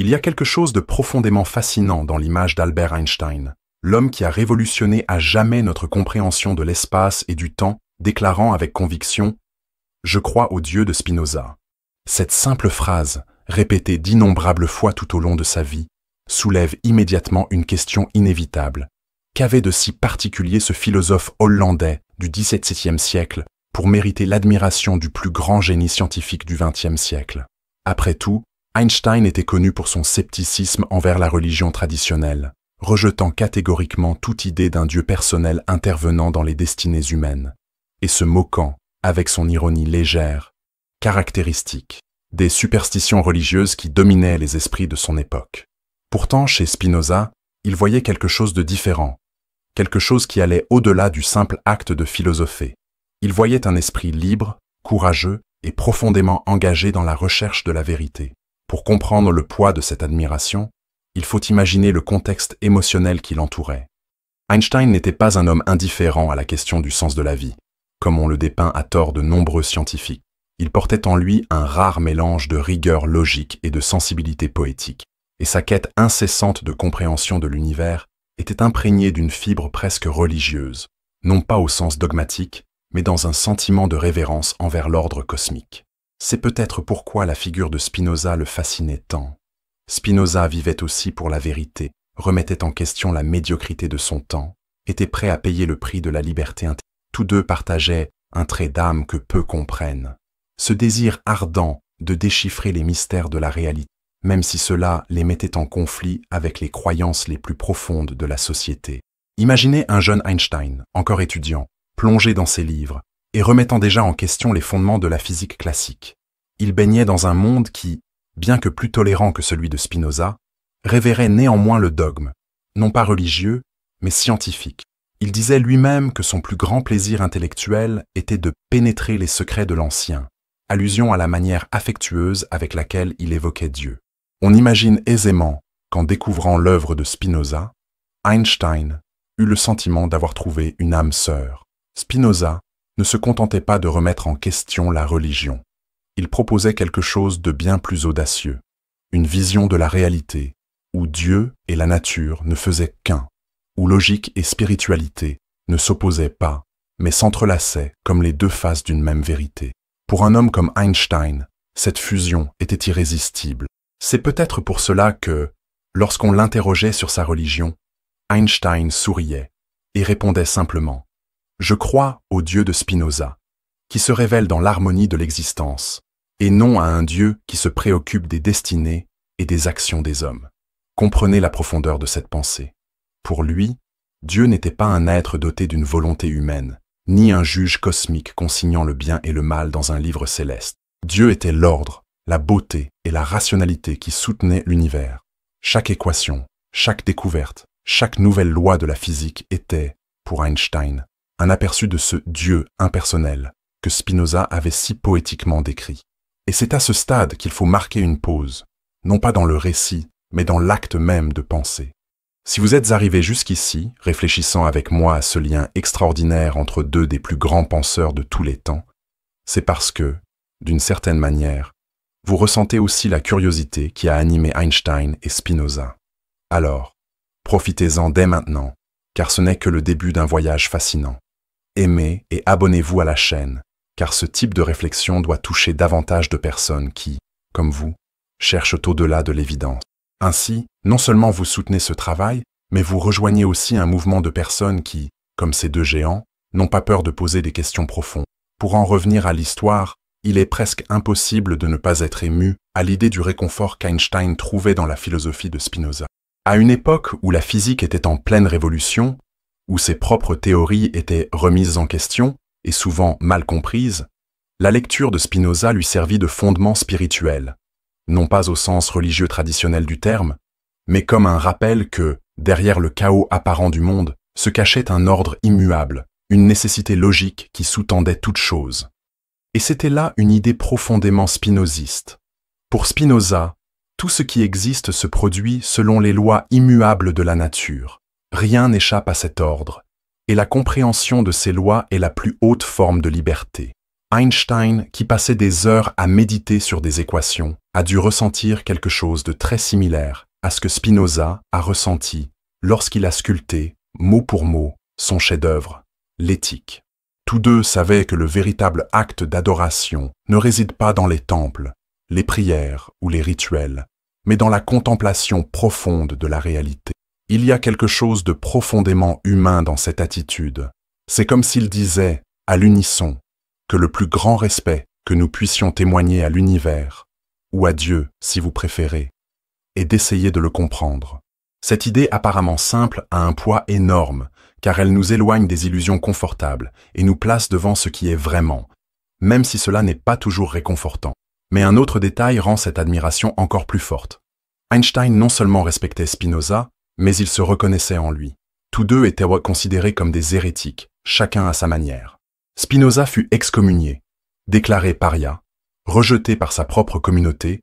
Il y a quelque chose de profondément fascinant dans l'image d'Albert Einstein, l'homme qui a révolutionné à jamais notre compréhension de l'espace et du temps, déclarant avec conviction « Je crois au Dieu de Spinoza ». Cette simple phrase, répétée d'innombrables fois tout au long de sa vie, soulève immédiatement une question inévitable. Qu'avait de si particulier ce philosophe hollandais du XVIIe siècle pour mériter l'admiration du plus grand génie scientifique du XXe siècle? Après tout, Einstein était connu pour son scepticisme envers la religion traditionnelle, rejetant catégoriquement toute idée d'un Dieu personnel intervenant dans les destinées humaines, et se moquant, avec son ironie légère, caractéristique, des superstitions religieuses qui dominaient les esprits de son époque. Pourtant, chez Spinoza, il voyait quelque chose de différent, quelque chose qui allait au-delà du simple acte de philosopher. Il voyait un esprit libre, courageux et profondément engagé dans la recherche de la vérité. Pour comprendre le poids de cette admiration, il faut imaginer le contexte émotionnel qui l'entourait. Einstein n'était pas un homme indifférent à la question du sens de la vie, comme on le dépeint à tort de nombreux scientifiques. Il portait en lui un rare mélange de rigueur logique et de sensibilité poétique, et sa quête incessante de compréhension de l'univers était imprégnée d'une fibre presque religieuse, non pas au sens dogmatique, mais dans un sentiment de révérence envers l'ordre cosmique. C'est peut-être pourquoi la figure de Spinoza le fascinait tant. Spinoza vivait aussi pour la vérité, remettait en question la médiocrité de son temps, était prêt à payer le prix de la liberté intellectuelle. Tous deux partageaient un trait d'âme que peu comprennent, ce désir ardent de déchiffrer les mystères de la réalité, même si cela les mettait en conflit avec les croyances les plus profondes de la société. Imaginez un jeune Einstein, encore étudiant, plongé dans ses livres, et remettant déjà en question les fondements de la physique classique. Il baignait dans un monde qui, bien que plus tolérant que celui de Spinoza, révérait néanmoins le dogme, non pas religieux, mais scientifique. Il disait lui-même que son plus grand plaisir intellectuel était de pénétrer les secrets de l'ancien, allusion à la manière affectueuse avec laquelle il évoquait Dieu. On imagine aisément qu'en découvrant l'œuvre de Spinoza, Einstein eut le sentiment d'avoir trouvé une âme sœur. Spinoza ne se contentait pas de remettre en question la religion. Il proposait quelque chose de bien plus audacieux, une vision de la réalité, où Dieu et la nature ne faisaient qu'un, où logique et spiritualité ne s'opposaient pas, mais s'entrelaçaient comme les deux faces d'une même vérité. Pour un homme comme Einstein, cette fusion était irrésistible. C'est peut-être pour cela que, lorsqu'on l'interrogeait sur sa religion, Einstein souriait et répondait simplement « Je crois au Dieu de Spinoza, qui se révèle dans l'harmonie de l'existence, et non à un Dieu qui se préoccupe des destinées et des actions des hommes. » Comprenez la profondeur de cette pensée. Pour lui, Dieu n'était pas un être doté d'une volonté humaine, ni un juge cosmique consignant le bien et le mal dans un livre céleste. Dieu était l'ordre, la beauté et la rationalité qui soutenaient l'univers. Chaque équation, chaque découverte, chaque nouvelle loi de la physique était, pour Einstein, un aperçu de ce Dieu impersonnel que Spinoza avait si poétiquement décrit. Et c'est à ce stade qu'il faut marquer une pause, non pas dans le récit, mais dans l'acte même de penser. Si vous êtes arrivé jusqu'ici, réfléchissant avec moi à ce lien extraordinaire entre deux des plus grands penseurs de tous les temps, c'est parce que, d'une certaine manière, vous ressentez aussi la curiosité qui a animé Einstein et Spinoza. Alors, profitez-en dès maintenant, car ce n'est que le début d'un voyage fascinant. Aimez et abonnez-vous à la chaîne, car ce type de réflexion doit toucher davantage de personnes qui, comme vous, cherchent au-delà de l'évidence. Ainsi, non seulement vous soutenez ce travail, mais vous rejoignez aussi un mouvement de personnes qui, comme ces deux géants, n'ont pas peur de poser des questions profondes. Pour en revenir à l'histoire, il est presque impossible de ne pas être ému à l'idée du réconfort qu'Einstein trouvait dans la philosophie de Spinoza. À une époque où la physique était en pleine révolution, où ses propres théories étaient remises en question et souvent mal comprises, la lecture de Spinoza lui servit de fondement spirituel, non pas au sens religieux traditionnel du terme, mais comme un rappel que, derrière le chaos apparent du monde, se cachait un ordre immuable, une nécessité logique qui sous-tendait toute chose. Et c'était là une idée profondément spinoziste. Pour Spinoza, tout ce qui existe se produit selon les lois immuables de la nature. Rien n'échappe à cet ordre, et la compréhension de ces lois est la plus haute forme de liberté. Einstein, qui passait des heures à méditer sur des équations, a dû ressentir quelque chose de très similaire à ce que Spinoza a ressenti lorsqu'il a sculpté, mot pour mot, son chef-d'œuvre, l'Éthique. Tous deux savaient que le véritable acte d'adoration ne réside pas dans les temples, les prières ou les rituels, mais dans la contemplation profonde de la réalité. Il y a quelque chose de profondément humain dans cette attitude. C'est comme s'ils disaient, à l'unisson, que le plus grand respect que nous puissions témoigner à l'univers, ou à Dieu si vous préférez, est d'essayer de le comprendre. Cette idée apparemment simple a un poids énorme, car elle nous éloigne des illusions confortables et nous place devant ce qui est vraiment, même si cela n'est pas toujours réconfortant. Mais un autre détail rend cette admiration encore plus forte. Einstein non seulement respectait Spinoza, mais il se reconnaissait en lui. Tous deux étaient considérés comme des hérétiques, chacun à sa manière. Spinoza fut excommunié, déclaré paria, rejeté par sa propre communauté,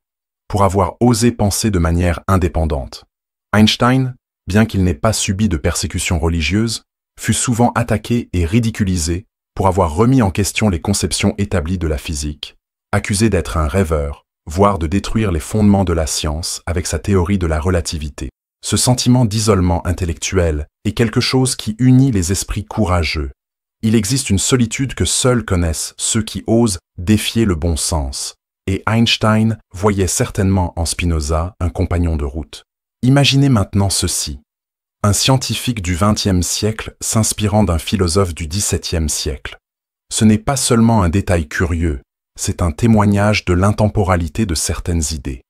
pour avoir osé penser de manière indépendante. Einstein, bien qu'il n'ait pas subi de persécution religieuse, fut souvent attaqué et ridiculisé pour avoir remis en question les conceptions établies de la physique, accusé d'être un rêveur, voire de détruire les fondements de la science avec sa théorie de la relativité. Ce sentiment d'isolement intellectuel est quelque chose qui unit les esprits courageux. Il existe une solitude que seuls connaissent ceux qui osent défier le bon sens, et Einstein voyait certainement en Spinoza un compagnon de route. Imaginez maintenant ceci. Un scientifique du XXe siècle s'inspirant d'un philosophe du XVIIe siècle. Ce n'est pas seulement un détail curieux, c'est un témoignage de l'intemporalité de certaines idées.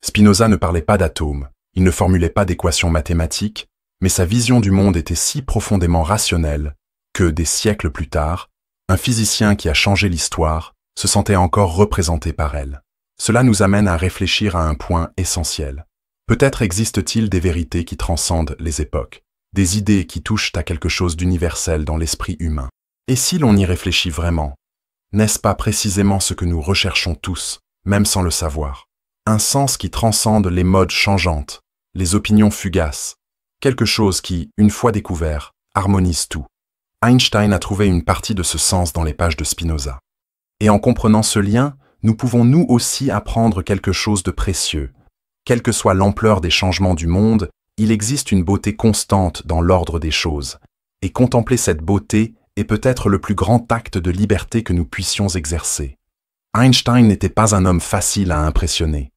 Spinoza ne parlait pas d'atomes, il ne formulait pas d'équations mathématiques, mais sa vision du monde était si profondément rationnelle que, des siècles plus tard, un physicien qui a changé l'histoire se sentait encore représenté par elle. Cela nous amène à réfléchir à un point essentiel. Peut-être existe-t-il des vérités qui transcendent les époques, des idées qui touchent à quelque chose d'universel dans l'esprit humain. Et si l'on y réfléchit vraiment, n'est-ce pas précisément ce que nous recherchons tous, même sans le savoir? Un sens qui transcende les modes changeantes, les opinions fugaces, quelque chose qui, une fois découvert, harmonise tout. Einstein a trouvé une partie de ce sens dans les pages de Spinoza. Et en comprenant ce lien, nous pouvons nous aussi apprendre quelque chose de précieux. Quelle que soit l'ampleur des changements du monde, il existe une beauté constante dans l'ordre des choses. Et contempler cette beauté est peut-être le plus grand acte de liberté que nous puissions exercer. Einstein n'était pas un homme facile à impressionner.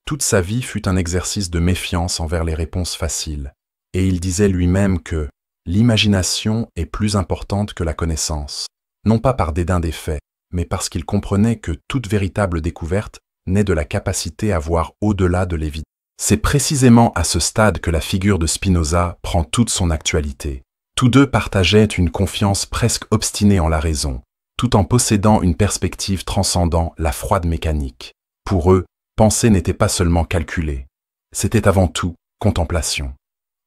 Toute sa vie fut un exercice de méfiance envers les réponses faciles. Et il disait lui-même que l'imagination est plus importante que la connaissance, non pas par dédain des faits, mais parce qu'il comprenait que toute véritable découverte naît de la capacité à voir au-delà de l'évidence. C'est précisément à ce stade que la figure de Spinoza prend toute son actualité. Tous deux partageaient une confiance presque obstinée en la raison, tout en possédant une perspective transcendant la froide mécanique. Pour eux, penser n'était pas seulement calculer, c'était avant tout contemplation.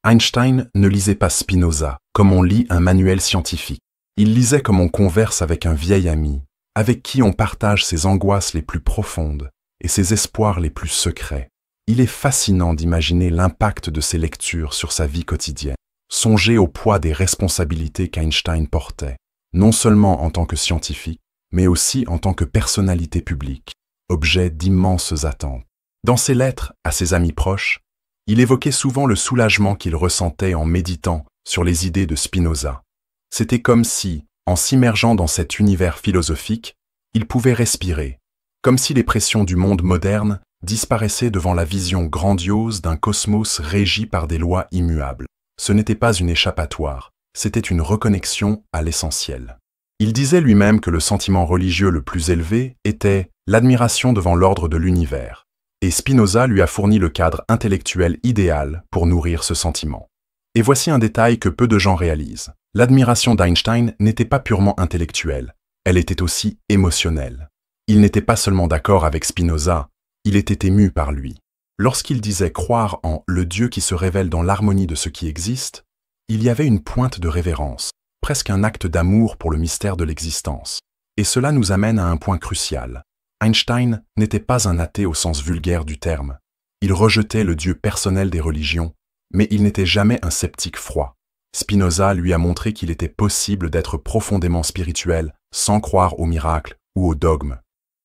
Einstein ne lisait pas Spinoza comme on lit un manuel scientifique. Il lisait comme on converse avec un vieil ami, avec qui on partage ses angoisses les plus profondes et ses espoirs les plus secrets. Il est fascinant d'imaginer l'impact de ces lectures sur sa vie quotidienne. Songez au poids des responsabilités qu'Einstein portait, non seulement en tant que scientifique, mais aussi en tant que personnalité publique, objet d'immenses attentes. Dans ses lettres à ses amis proches, il évoquait souvent le soulagement qu'il ressentait en méditant sur les idées de Spinoza. C'était comme si, en s'immergeant dans cet univers philosophique, il pouvait respirer, comme si les pressions du monde moderne disparaissaient devant la vision grandiose d'un cosmos régi par des lois immuables. Ce n'était pas une échappatoire, c'était une reconnexion à l'essentiel. Il disait lui-même que le sentiment religieux le plus élevé était l'admiration devant l'ordre de l'univers, et Spinoza lui a fourni le cadre intellectuel idéal pour nourrir ce sentiment. Et voici un détail que peu de gens réalisent. L'admiration d'Einstein n'était pas purement intellectuelle, elle était aussi émotionnelle. Il n'était pas seulement d'accord avec Spinoza, il était ému par lui. Lorsqu'il disait croire en le Dieu qui se révèle dans l'harmonie de ce qui existe, il y avait une pointe de révérence, presque un acte d'amour pour le mystère de l'existence. Et cela nous amène à un point crucial. Einstein n'était pas un athée au sens vulgaire du terme. Il rejetait le Dieu personnel des religions, mais il n'était jamais un sceptique froid. Spinoza lui a montré qu'il était possible d'être profondément spirituel sans croire aux miracles ou au dogme.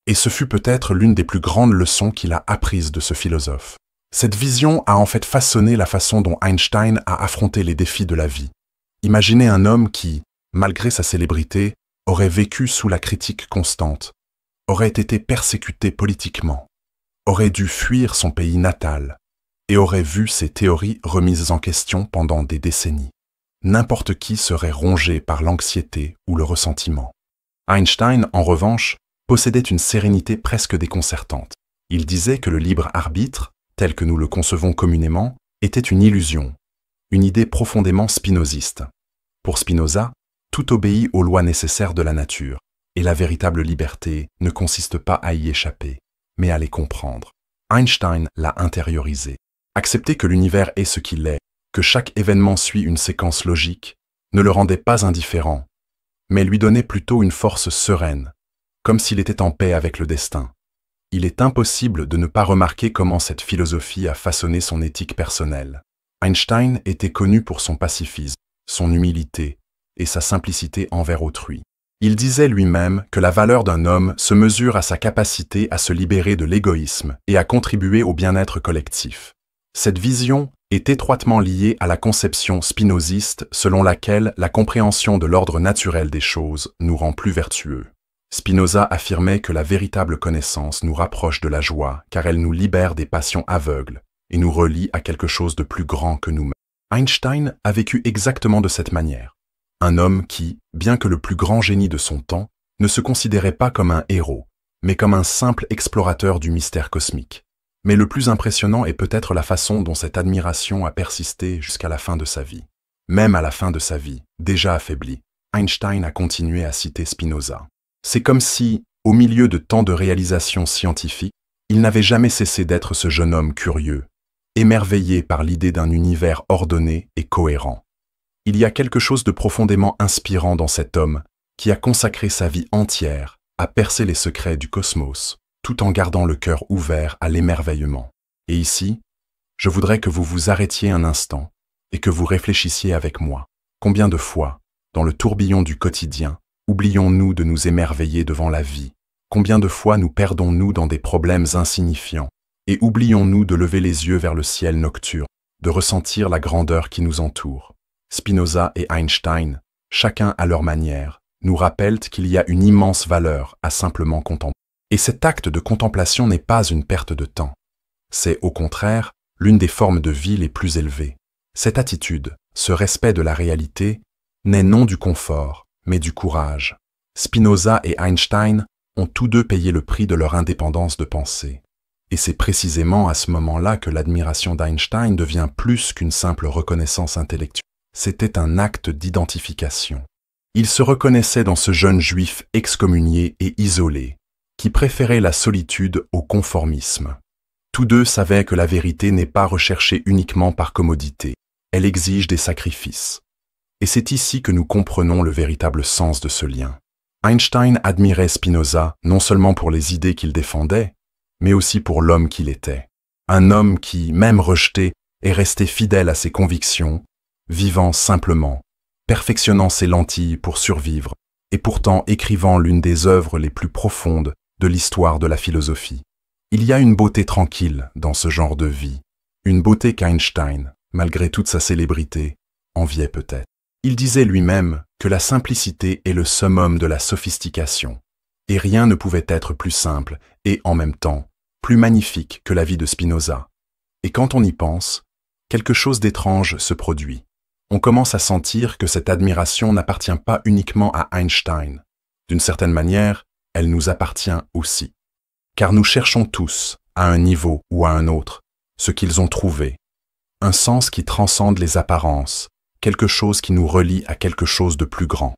Et ce fut peut-être l'une des plus grandes leçons qu'il a apprises de ce philosophe. Cette vision a en fait façonné la façon dont Einstein a affronté les défis de la vie. Imaginez un homme qui, malgré sa célébrité, aurait vécu sous la critique constante, aurait été persécuté politiquement, aurait dû fuir son pays natal et aurait vu ses théories remises en question pendant des décennies. N'importe qui serait rongé par l'anxiété ou le ressentiment. Einstein, en revanche, possédait une sérénité presque déconcertante. Il disait que le libre arbitre, tel que nous le concevons communément, était une illusion, une idée profondément spinoziste. Pour Spinoza, tout obéit aux lois nécessaires de la nature, et la véritable liberté ne consiste pas à y échapper, mais à les comprendre. Einstein l'a intériorisé. Accepter que l'univers est ce qu'il est, que chaque événement suit une séquence logique, ne le rendait pas indifférent, mais lui donnait plutôt une force sereine, comme s'il était en paix avec le destin. Il est impossible de ne pas remarquer comment cette philosophie a façonné son éthique personnelle. Einstein était connu pour son pacifisme, son humilité et sa simplicité envers autrui. Il disait lui-même que la valeur d'un homme se mesure à sa capacité à se libérer de l'égoïsme et à contribuer au bien-être collectif. Cette vision est étroitement liée à la conception spinoziste selon laquelle la compréhension de l'ordre naturel des choses nous rend plus vertueux. Spinoza affirmait que la véritable connaissance nous rapproche de la joie car elle nous libère des passions aveugles et nous relie à quelque chose de plus grand que nous-mêmes. Einstein a vécu exactement de cette manière. Un homme qui, bien que le plus grand génie de son temps, ne se considérait pas comme un héros, mais comme un simple explorateur du mystère cosmique. Mais le plus impressionnant est peut-être la façon dont cette admiration a persisté jusqu'à la fin de sa vie. Même à la fin de sa vie, déjà affaibli, Einstein a continué à citer Spinoza. C'est comme si, au milieu de tant de réalisations scientifiques, il n'avait jamais cessé d'être ce jeune homme curieux, émerveillé par l'idée d'un univers ordonné et cohérent. Il y a quelque chose de profondément inspirant dans cet homme qui a consacré sa vie entière à percer les secrets du cosmos, tout en gardant le cœur ouvert à l'émerveillement. Et ici, je voudrais que vous vous arrêtiez un instant et que vous réfléchissiez avec moi. Combien de fois, dans le tourbillon du quotidien, oublions-nous de nous émerveiller devant la vie? Combien de fois nous perdons-nous dans des problèmes insignifiants et oublions-nous de lever les yeux vers le ciel nocturne, de ressentir la grandeur qui nous entoure? Spinoza et Einstein, chacun à leur manière, nous rappellent qu'il y a une immense valeur à simplement contempler. Et cet acte de contemplation n'est pas une perte de temps. C'est, au contraire, l'une des formes de vie les plus élevées. Cette attitude, ce respect de la réalité, n'est non du confort, mais du courage. Spinoza et Einstein ont tous deux payé le prix de leur indépendance de pensée. Et c'est précisément à ce moment-là que l'admiration d'Einstein devient plus qu'une simple reconnaissance intellectuelle. C'était un acte d'identification. Il se reconnaissait dans ce jeune juif excommunié et isolé, qui préférait la solitude au conformisme. Tous deux savaient que la vérité n'est pas recherchée uniquement par commodité, elle exige des sacrifices. Et c'est ici que nous comprenons le véritable sens de ce lien. Einstein admirait Spinoza non seulement pour les idées qu'il défendait, mais aussi pour l'homme qu'il était. Un homme qui, même rejeté, est resté fidèle à ses convictions, vivant simplement, perfectionnant ses lentilles pour survivre, et pourtant écrivant l'une des œuvres les plus profondes de l'histoire de la philosophie. Il y a une beauté tranquille dans ce genre de vie, une beauté qu'Einstein, malgré toute sa célébrité, enviait peut-être. Il disait lui-même que la simplicité est le summum de la sophistication, et rien ne pouvait être plus simple et, en même temps, plus magnifique que la vie de Spinoza. Et quand on y pense, quelque chose d'étrange se produit. On commence à sentir que cette admiration n'appartient pas uniquement à Einstein. D'une certaine manière, elle nous appartient aussi. Car nous cherchons tous, à un niveau ou à un autre, ce qu'ils ont trouvé. Un sens qui transcende les apparences, quelque chose qui nous relie à quelque chose de plus grand.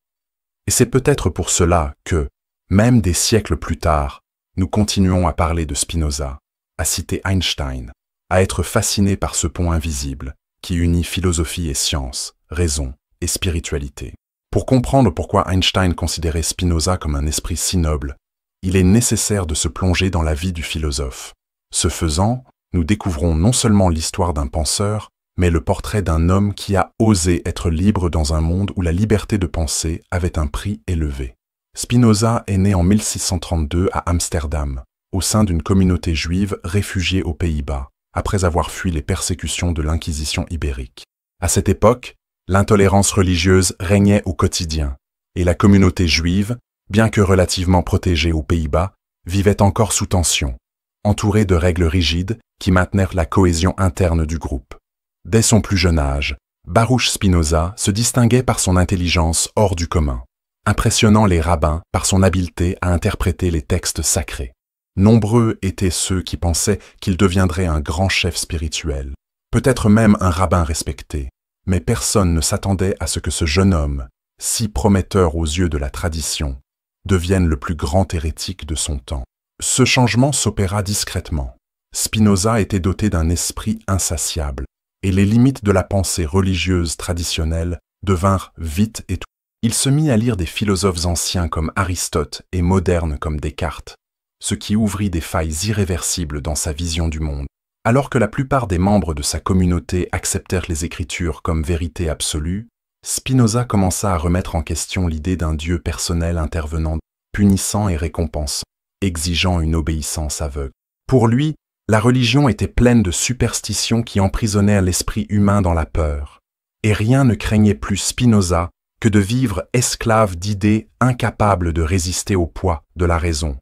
Et c'est peut-être pour cela que, même des siècles plus tard, nous continuons à parler de Spinoza, à citer Einstein, à être fascinés par ce pont invisible qui unit philosophie et science, raison et spiritualité. Pour comprendre pourquoi Einstein considérait Spinoza comme un esprit si noble, il est nécessaire de se plonger dans la vie du philosophe. Ce faisant, nous découvrons non seulement l'histoire d'un penseur, mais le portrait d'un homme qui a osé être libre dans un monde où la liberté de penser avait un prix élevé. Spinoza est né en 1632 à Amsterdam, au sein d'une communauté juive réfugiée aux Pays-Bas, après avoir fui les persécutions de l'Inquisition ibérique. À cette époque, l'intolérance religieuse régnait au quotidien, et la communauté juive, bien que relativement protégée aux Pays-Bas, vivait encore sous tension, entourée de règles rigides qui maintenèrent la cohésion interne du groupe. Dès son plus jeune âge, Baruch Spinoza se distinguait par son intelligence hors du commun, impressionnant les rabbins par son habileté à interpréter les textes sacrés. Nombreux étaient ceux qui pensaient qu'il deviendrait un grand chef spirituel, peut-être même un rabbin respecté, mais personne ne s'attendait à ce que ce jeune homme, si prometteur aux yeux de la tradition, devienne le plus grand hérétique de son temps. Ce changement s'opéra discrètement. Spinoza était doté d'un esprit insatiable, et les limites de la pensée religieuse traditionnelle devinrent vite étouffées. Il se mit à lire des philosophes anciens comme Aristote et modernes comme Descartes, ce qui ouvrit des failles irréversibles dans sa vision du monde. Alors que la plupart des membres de sa communauté acceptèrent les Écritures comme vérité absolue, Spinoza commença à remettre en question l'idée d'un Dieu personnel intervenant, punissant et récompensant, exigeant une obéissance aveugle. Pour lui, la religion était pleine de superstitions qui emprisonnèrent l'esprit humain dans la peur, et rien ne craignait plus Spinoza que de vivre esclave d'idées incapables de résister au poids de la raison.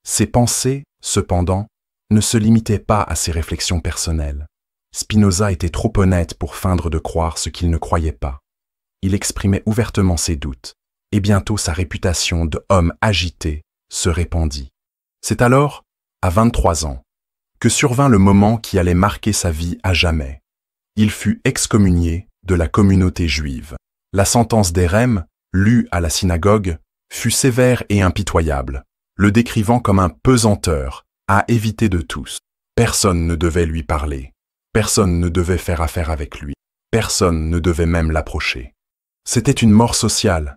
Ses pensées, cependant, ne se limitaient pas à ses réflexions personnelles. Spinoza était trop honnête pour feindre de croire ce qu'il ne croyait pas. Il exprimait ouvertement ses doutes, et bientôt sa réputation d'homme agité se répandit. C'est alors, à 23 ans, que survint le moment qui allait marquer sa vie à jamais. Il fut excommunié de la communauté juive. La sentence d'Érème, lue à la synagogue, fut sévère et impitoyable, le décrivant comme un pesanteur, à éviter de tous. Personne ne devait lui parler, personne ne devait faire affaire avec lui, personne ne devait même l'approcher. C'était une mort sociale,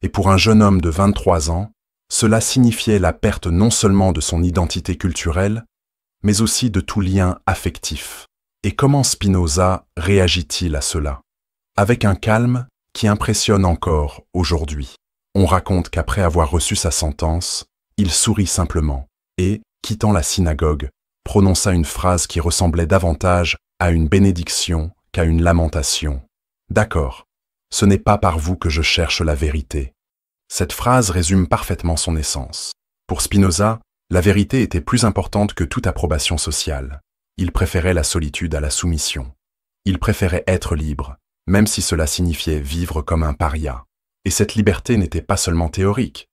et pour un jeune homme de 23 ans, cela signifiait la perte non seulement de son identité culturelle, mais aussi de tout lien affectif. Et comment Spinoza réagit-il à cela? Avec un calme qui impressionne encore aujourd'hui. On raconte qu'après avoir reçu sa sentence, il sourit simplement et, quittant la synagogue, prononça une phrase qui ressemblait davantage à une bénédiction qu'à une lamentation. « D'accord, ce n'est pas par vous que je cherche la vérité. » Cette phrase résume parfaitement son essence. Pour Spinoza, la vérité était plus importante que toute approbation sociale. Il préférait la solitude à la soumission. Il préférait être libre, même si cela signifiait vivre comme un paria. Et cette liberté n'était pas seulement théorique.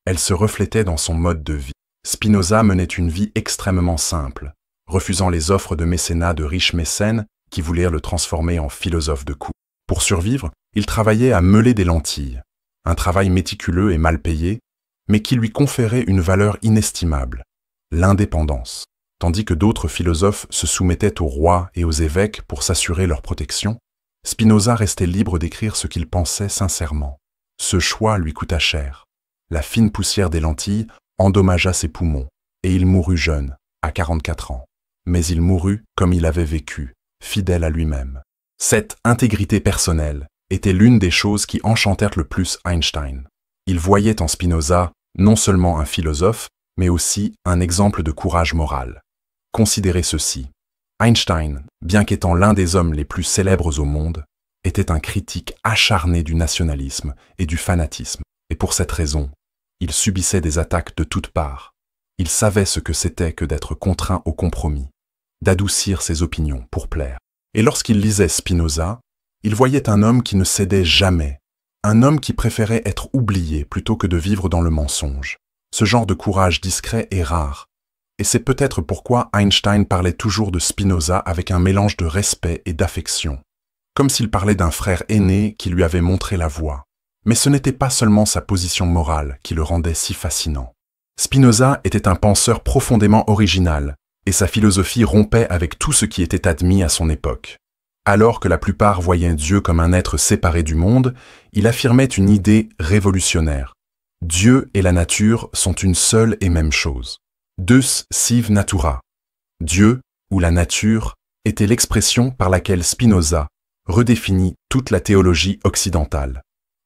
Elle se reflétait dans son mode de vie. Spinoza menait une vie extrêmement simple, refusant les offres de mécénat de riches mécènes qui voulaient le transformer en philosophe de coup. Pour survivre, il travaillait à meuler des lentilles, un travail méticuleux et mal payé, mais qui lui conférait une valeur inestimable, l'indépendance. Tandis que d'autres philosophes se soumettaient aux rois et aux évêques pour s'assurer leur protection, Spinoza restait libre d'écrire ce qu'il pensait sincèrement. Ce choix lui coûta cher. La fine poussière des lentilles endommagea ses poumons, et il mourut jeune, à 44 ans. Mais il mourut comme il avait vécu, fidèle à lui-même. Cette intégrité personnelle était l'une des choses qui enchantèrent le plus Einstein. Il voyait en Spinoza non seulement un philosophe, mais aussi un exemple de courage moral. Considérez ceci. Einstein, bien qu'étant l'un des hommes les plus célèbres au monde, était un critique acharné du nationalisme et du fanatisme, et pour cette raison, il subissait des attaques de toutes parts. Il savait ce que c'était que d'être contraint au compromis, d'adoucir ses opinions pour plaire. Et lorsqu'il lisait Spinoza, il voyait un homme qui ne cédait jamais, un homme qui préférait être oublié plutôt que de vivre dans le mensonge. Ce genre de courage discret est rare, et c'est peut-être pourquoi Einstein parlait toujours de Spinoza avec un mélange de respect et d'affection, comme s'il parlait d'un frère aîné qui lui avait montré la voie. Mais ce n'était pas seulement sa position morale qui le rendait si fascinant. Spinoza était un penseur profondément original, et sa philosophie rompait avec tout ce qui était admis à son époque. Alors que la plupart voyaient Dieu comme un être séparé du monde, il affirmait une idée révolutionnaire. Dieu et la nature sont une seule et même chose. Deus sive natura. Dieu, ou la nature, était l'expression par laquelle Spinoza redéfinit toute la théologie occidentale.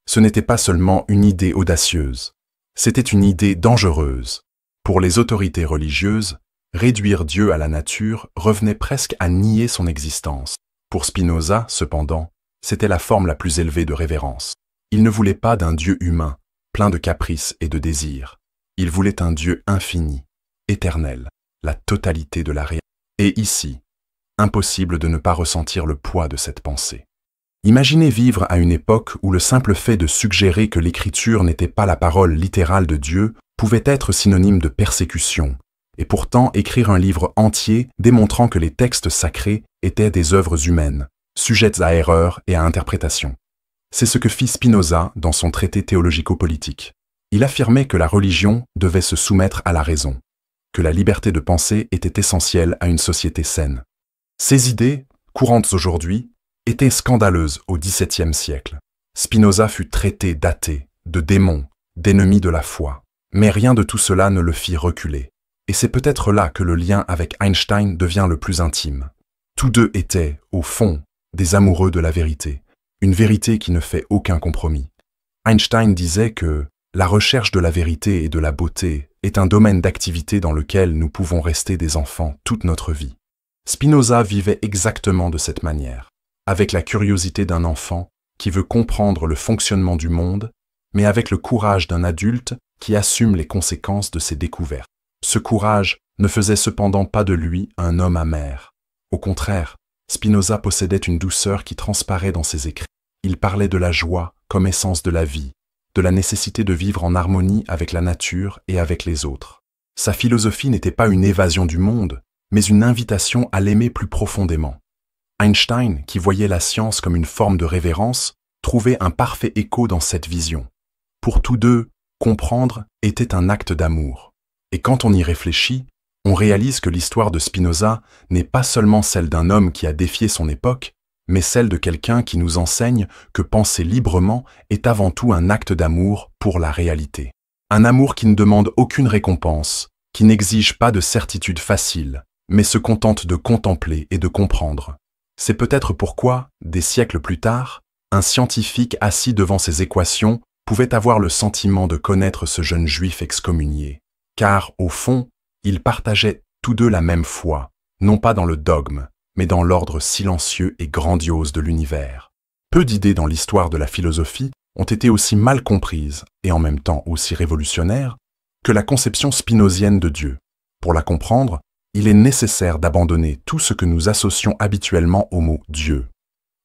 Ce n'était pas seulement une idée audacieuse, C'était une idée dangereuse. Pour les autorités religieuses, réduire Dieu à la nature revenait presque à nier son existence. Pour Spinoza, cependant, c'était la forme la plus élevée de révérence. Il ne voulait pas d'un Dieu humain, plein de caprices et de désirs. Il voulait un Dieu infini, éternel, la totalité de la réalité. Et ici, impossible de ne pas ressentir le poids de cette pensée. Imaginez vivre à une époque où le simple fait de suggérer que l'écriture n'était pas la parole littérale de Dieu pouvait être synonyme de persécution, et pourtant écrire un livre entier démontrant que les textes sacrés étaient des œuvres humaines, sujettes à erreur et à interprétation. C'est ce que fit Spinoza dans son traité théologico-politique. Il affirmait que la religion devait se soumettre à la raison, que la liberté de penser était essentielle à une société saine. Ces idées, courantes aujourd'hui, étaient scandaleuses au XVIIe siècle. Spinoza fut traité d'athée, de démon, d'ennemi de la foi. Mais rien de tout cela ne le fit reculer. Et c'est peut-être là que le lien avec Einstein devient le plus intime. Tous deux étaient, au fond, des amoureux de la vérité, une vérité qui ne fait aucun compromis. Einstein disait que la recherche de la vérité et de la beauté est un domaine d'activité dans lequel nous pouvons rester des enfants toute notre vie. Spinoza vivait exactement de cette manière, avec la curiosité d'un enfant qui veut comprendre le fonctionnement du monde, mais avec le courage d'un adulte qui assume les conséquences de ses découvertes. Ce courage ne faisait cependant pas de lui un homme amer. Au contraire, Spinoza possédait une douceur qui transparaît dans ses écrits. Il parlait de la joie comme essence de la vie, de la nécessité de vivre en harmonie avec la nature et avec les autres. Sa philosophie n'était pas une évasion du monde, mais une invitation à l'aimer plus profondément. Einstein, qui voyait la science comme une forme de révérence, trouvait un parfait écho dans cette vision. Pour tous deux, comprendre était un acte d'amour. Et quand on y réfléchit, on réalise que l'histoire de Spinoza n'est pas seulement celle d'un homme qui a défié son époque, mais celle de quelqu'un qui nous enseigne que penser librement est avant tout un acte d'amour pour la réalité. Un amour qui ne demande aucune récompense, qui n'exige pas de certitude facile, mais se contente de contempler et de comprendre. C'est peut-être pourquoi, des siècles plus tard, un scientifique assis devant ses équations pouvait avoir le sentiment de connaître ce jeune juif excommunié. Car, au fond, ils partageaient tous deux la même foi, non pas dans le dogme, mais dans l'ordre silencieux et grandiose de l'univers. Peu d'idées dans l'histoire de la philosophie ont été aussi mal comprises, et en même temps aussi révolutionnaires, que la conception spinozienne de Dieu. Pour la comprendre, il est nécessaire d'abandonner tout ce que nous associons habituellement au mot Dieu.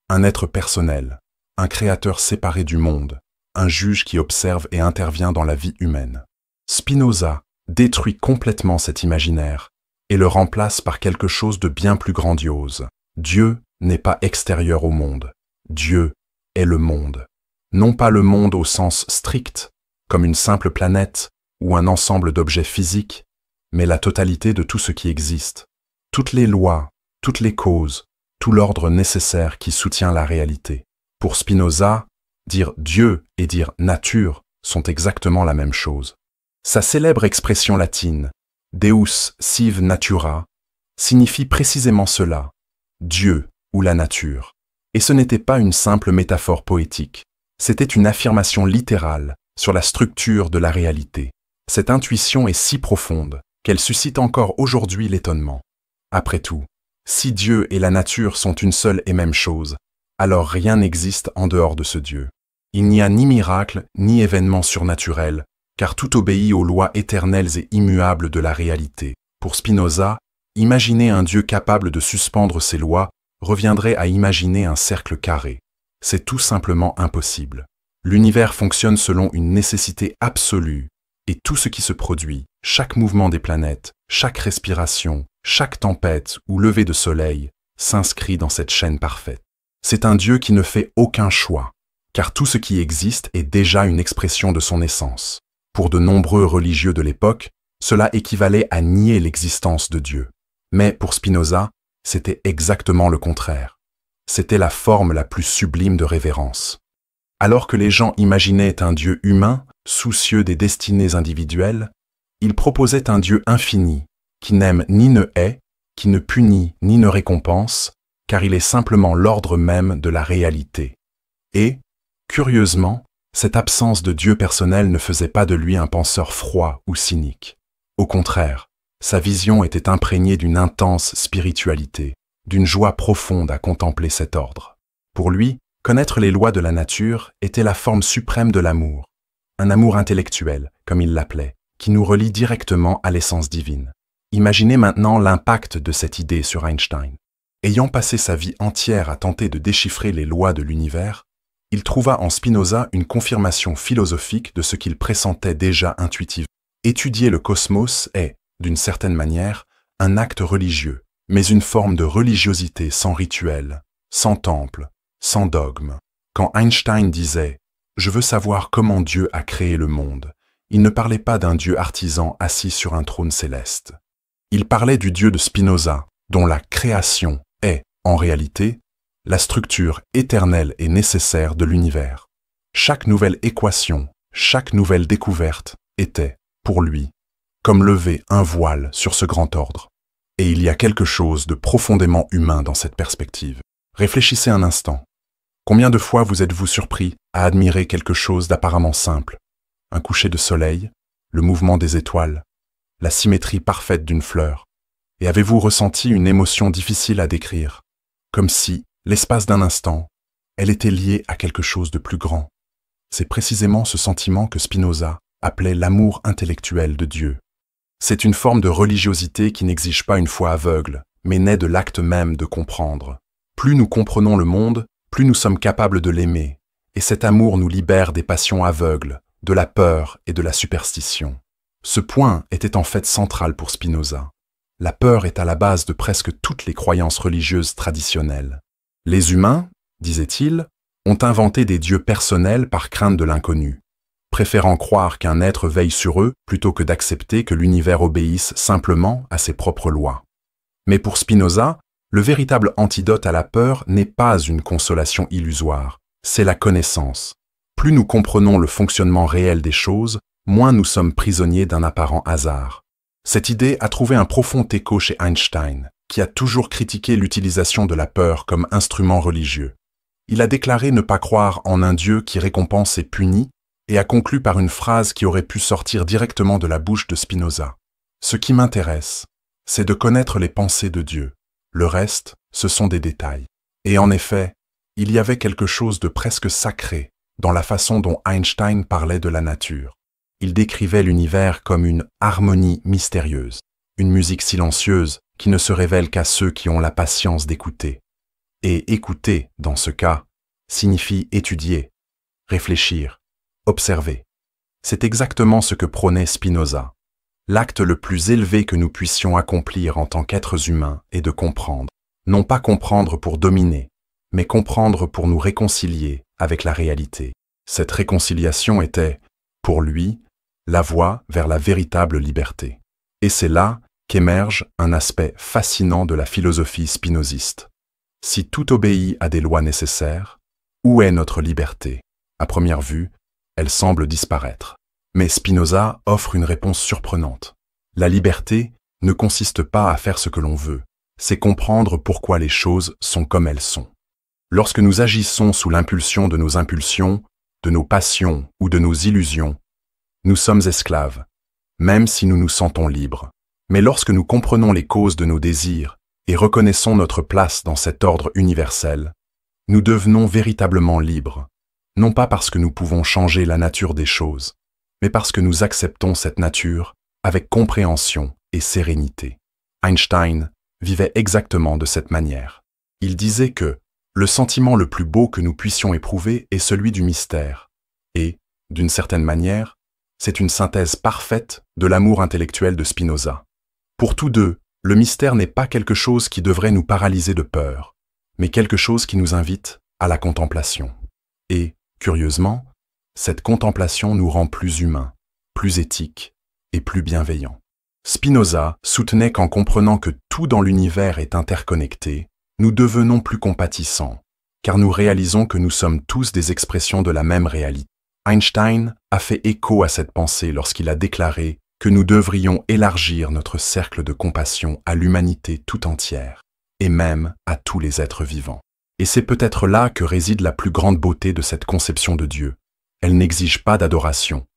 Un être personnel, un créateur séparé du monde, un juge qui observe et intervient dans la vie humaine. Spinoza détruit complètement cet imaginaire et le remplace par quelque chose de bien plus grandiose. Dieu n'est pas extérieur au monde. Dieu est le monde. Non pas le monde au sens strict, comme une simple planète ou un ensemble d'objets physiques, mais la totalité de tout ce qui existe. Toutes les lois, toutes les causes, tout l'ordre nécessaire qui soutient la réalité. Pour Spinoza, dire Dieu et dire nature sont exactement la même chose. Sa célèbre expression latine, Deus sive natura, signifie précisément cela, Dieu ou la nature. Et ce n'était pas une simple métaphore poétique, c'était une affirmation littérale sur la structure de la réalité. Cette intuition est si profonde qu'elle suscite encore aujourd'hui l'étonnement. Après tout, si Dieu et la nature sont une seule et même chose, alors rien n'existe en dehors de ce Dieu. Il n'y a ni miracle, ni événement surnaturel, car tout obéit aux lois éternelles et immuables de la réalité. Pour Spinoza, imaginer un Dieu capable de suspendre ses lois reviendrait à imaginer un cercle carré. C'est tout simplement impossible. L'univers fonctionne selon une nécessité absolue, et tout ce qui se produit, chaque mouvement des planètes, chaque respiration, chaque tempête ou lever de soleil, s'inscrit dans cette chaîne parfaite. C'est un Dieu qui ne fait aucun choix, car tout ce qui existe est déjà une expression de son essence. Pour de nombreux religieux de l'époque, cela équivalait à nier l'existence de Dieu. Mais pour Spinoza, c'était exactement le contraire. C'était la forme la plus sublime de révérence. Alors que les gens imaginaient un Dieu humain, soucieux des destinées individuelles, il proposait un Dieu infini, qui n'aime ni ne hait, qui ne punit ni ne récompense, car il est simplement l'ordre même de la réalité. Et, curieusement, Cette absence de Dieu personnel ne faisait pas de lui un penseur froid ou cynique. Au contraire, sa vision était imprégnée d'une intense spiritualité, d'une joie profonde à contempler cet ordre. Pour lui, connaître les lois de la nature était la forme suprême de l'amour, un amour intellectuel, comme il l'appelait, qui nous relie directement à l'essence divine. Imaginez maintenant l'impact de cette idée sur Einstein. Ayant passé sa vie entière à tenter de déchiffrer les lois de l'univers, il trouva en Spinoza une confirmation philosophique de ce qu'il pressentait déjà intuitivement. Étudier le cosmos est, d'une certaine manière, un acte religieux, mais une forme de religiosité sans rituel, sans temple, sans dogme. Quand Einstein disait « Je veux savoir comment Dieu a créé le monde », il ne parlait pas d'un Dieu artisan assis sur un trône céleste. Il parlait du Dieu de Spinoza, dont la création est, en réalité, la structure éternelle et nécessaire de l'univers. Chaque nouvelle équation, chaque nouvelle découverte était, pour lui, comme lever un voile sur ce grand ordre. Et il y a quelque chose de profondément humain dans cette perspective. Réfléchissez un instant. Combien de fois vous êtes-vous surpris à admirer quelque chose d'apparemment simple? Un coucher de soleil, le mouvement des étoiles, la symétrie parfaite d'une fleur. Et avez-vous ressenti une émotion difficile à décrire? Comme si, l'espace d'un instant, elle était liée à quelque chose de plus grand. C'est précisément ce sentiment que Spinoza appelait l'amour intellectuel de Dieu. C'est une forme de religiosité qui n'exige pas une foi aveugle, mais naît de l'acte même de comprendre. Plus nous comprenons le monde, plus nous sommes capables de l'aimer, et cet amour nous libère des passions aveugles, de la peur et de la superstition. Ce point était en fait central pour Spinoza. La peur est à la base de presque toutes les croyances religieuses traditionnelles. Les humains, disait-il, ont inventé des dieux personnels par crainte de l'inconnu, préférant croire qu'un être veille sur eux plutôt que d'accepter que l'univers obéisse simplement à ses propres lois. Mais pour Spinoza, le véritable antidote à la peur n'est pas une consolation illusoire, c'est la connaissance. Plus nous comprenons le fonctionnement réel des choses, moins nous sommes prisonniers d'un apparent hasard. Cette idée a trouvé un profond écho chez Einstein, qui a toujours critiqué l'utilisation de la peur comme instrument religieux. Il a déclaré ne pas croire en un Dieu qui récompense et punit, et a conclu par une phrase qui aurait pu sortir directement de la bouche de Spinoza. « Ce qui m'intéresse, c'est de connaître les pensées de Dieu. Le reste, ce sont des détails. » Et en effet, il y avait quelque chose de presque sacré dans la façon dont Einstein parlait de la nature. Il décrivait l'univers comme une harmonie mystérieuse, une musique silencieuse qui ne se révèle qu'à ceux qui ont la patience d'écouter. Et écouter, dans ce cas, signifie étudier, réfléchir, observer. C'est exactement ce que prônait Spinoza. L'acte le plus élevé que nous puissions accomplir en tant qu'êtres humains est de comprendre. Non pas comprendre pour dominer, mais comprendre pour nous réconcilier avec la réalité. Cette réconciliation était, pour lui, la voie vers la véritable liberté. Et c'est là qu'émerge un aspect fascinant de la philosophie spinoziste. Si tout obéit à des lois nécessaires, où est notre liberté? À première vue, elle semble disparaître. Mais Spinoza offre une réponse surprenante. La liberté ne consiste pas à faire ce que l'on veut, c'est comprendre pourquoi les choses sont comme elles sont. Lorsque nous agissons sous l'impulsion de nos impulsions, de nos passions ou de nos illusions, nous sommes esclaves, même si nous nous sentons libres. Mais lorsque nous comprenons les causes de nos désirs et reconnaissons notre place dans cet ordre universel, nous devenons véritablement libres, non pas parce que nous pouvons changer la nature des choses, mais parce que nous acceptons cette nature avec compréhension et sérénité. Einstein vivait exactement de cette manière. Il disait que le sentiment le plus beau que nous puissions éprouver est celui du mystère, et, d'une certaine manière, c'est une synthèse parfaite de l'amour intellectuel de Spinoza. Pour tous deux, le mystère n'est pas quelque chose qui devrait nous paralyser de peur, mais quelque chose qui nous invite à la contemplation. Et, curieusement, cette contemplation nous rend plus humains, plus éthiques et plus bienveillants. Spinoza soutenait qu'en comprenant que tout dans l'univers est interconnecté, nous devenons plus compatissants, car nous réalisons que nous sommes tous des expressions de la même réalité. Einstein a fait écho à cette pensée lorsqu'il a déclaré que nous devrions élargir notre cercle de compassion à l'humanité tout entière, et même à tous les êtres vivants. Et c'est peut-être là que réside la plus grande beauté de cette conception de Dieu. Elle n'exige pas d'adoration,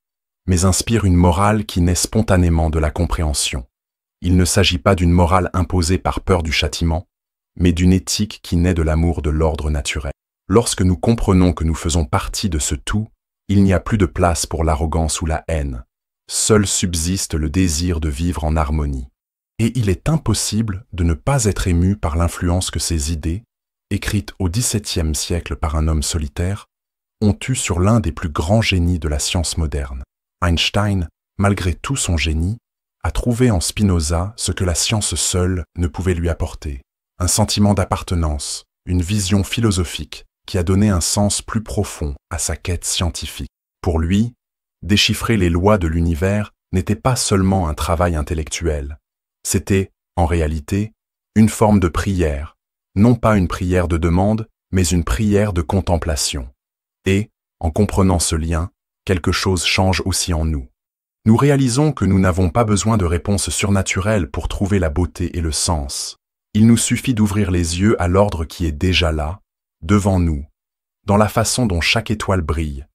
mais inspire une morale qui naît spontanément de la compréhension. Il ne s'agit pas d'une morale imposée par peur du châtiment, mais d'une éthique qui naît de l'amour de l'ordre naturel. Lorsque nous comprenons que nous faisons partie de ce tout, il n'y a plus de place pour l'arrogance ou la haine. Seul subsiste le désir de vivre en harmonie. Et il est impossible de ne pas être ému par l'influence que ces idées, écrites au XVIIe siècle par un homme solitaire, ont eue sur l'un des plus grands génies de la science moderne. Einstein, malgré tout son génie, a trouvé en Spinoza ce que la science seule ne pouvait lui apporter, un sentiment d'appartenance, une vision philosophique qui a donné un sens plus profond à sa quête scientifique. Pour lui, déchiffrer les lois de l'univers n'était pas seulement un travail intellectuel, c'était, en réalité, une forme de prière, non pas une prière de demande, mais une prière de contemplation. Et, en comprenant ce lien, quelque chose change aussi en nous. Nous réalisons que nous n'avons pas besoin de réponses surnaturelles pour trouver la beauté et le sens. Il nous suffit d'ouvrir les yeux à l'ordre qui est déjà là, devant nous, dans la façon dont chaque étoile brille,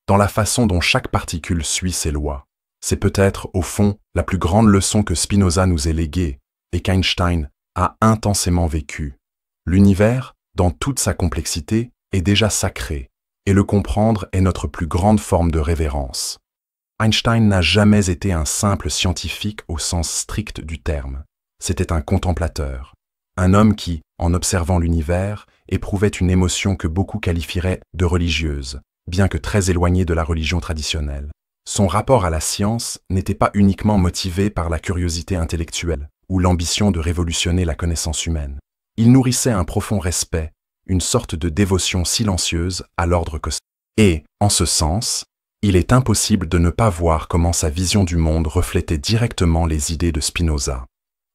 dans la façon dont chaque particule suit ses lois. C'est peut-être, au fond, la plus grande leçon que Spinoza nous ait léguée et qu'Einstein a intensément vécue. L'univers, dans toute sa complexité, est déjà sacré, et le comprendre est notre plus grande forme de révérence. Einstein n'a jamais été un simple scientifique au sens strict du terme. C'était un contemplateur, un homme qui, en observant l'univers, éprouvait une émotion que beaucoup qualifieraient de religieuse, bien que très éloignée de la religion traditionnelle. Son rapport à la science n'était pas uniquement motivé par la curiosité intellectuelle ou l'ambition de révolutionner la connaissance humaine. Il nourrissait un profond respect, une sorte de dévotion silencieuse à l'ordre cosmique. Et, en ce sens, il est impossible de ne pas voir comment sa vision du monde reflétait directement les idées de Spinoza.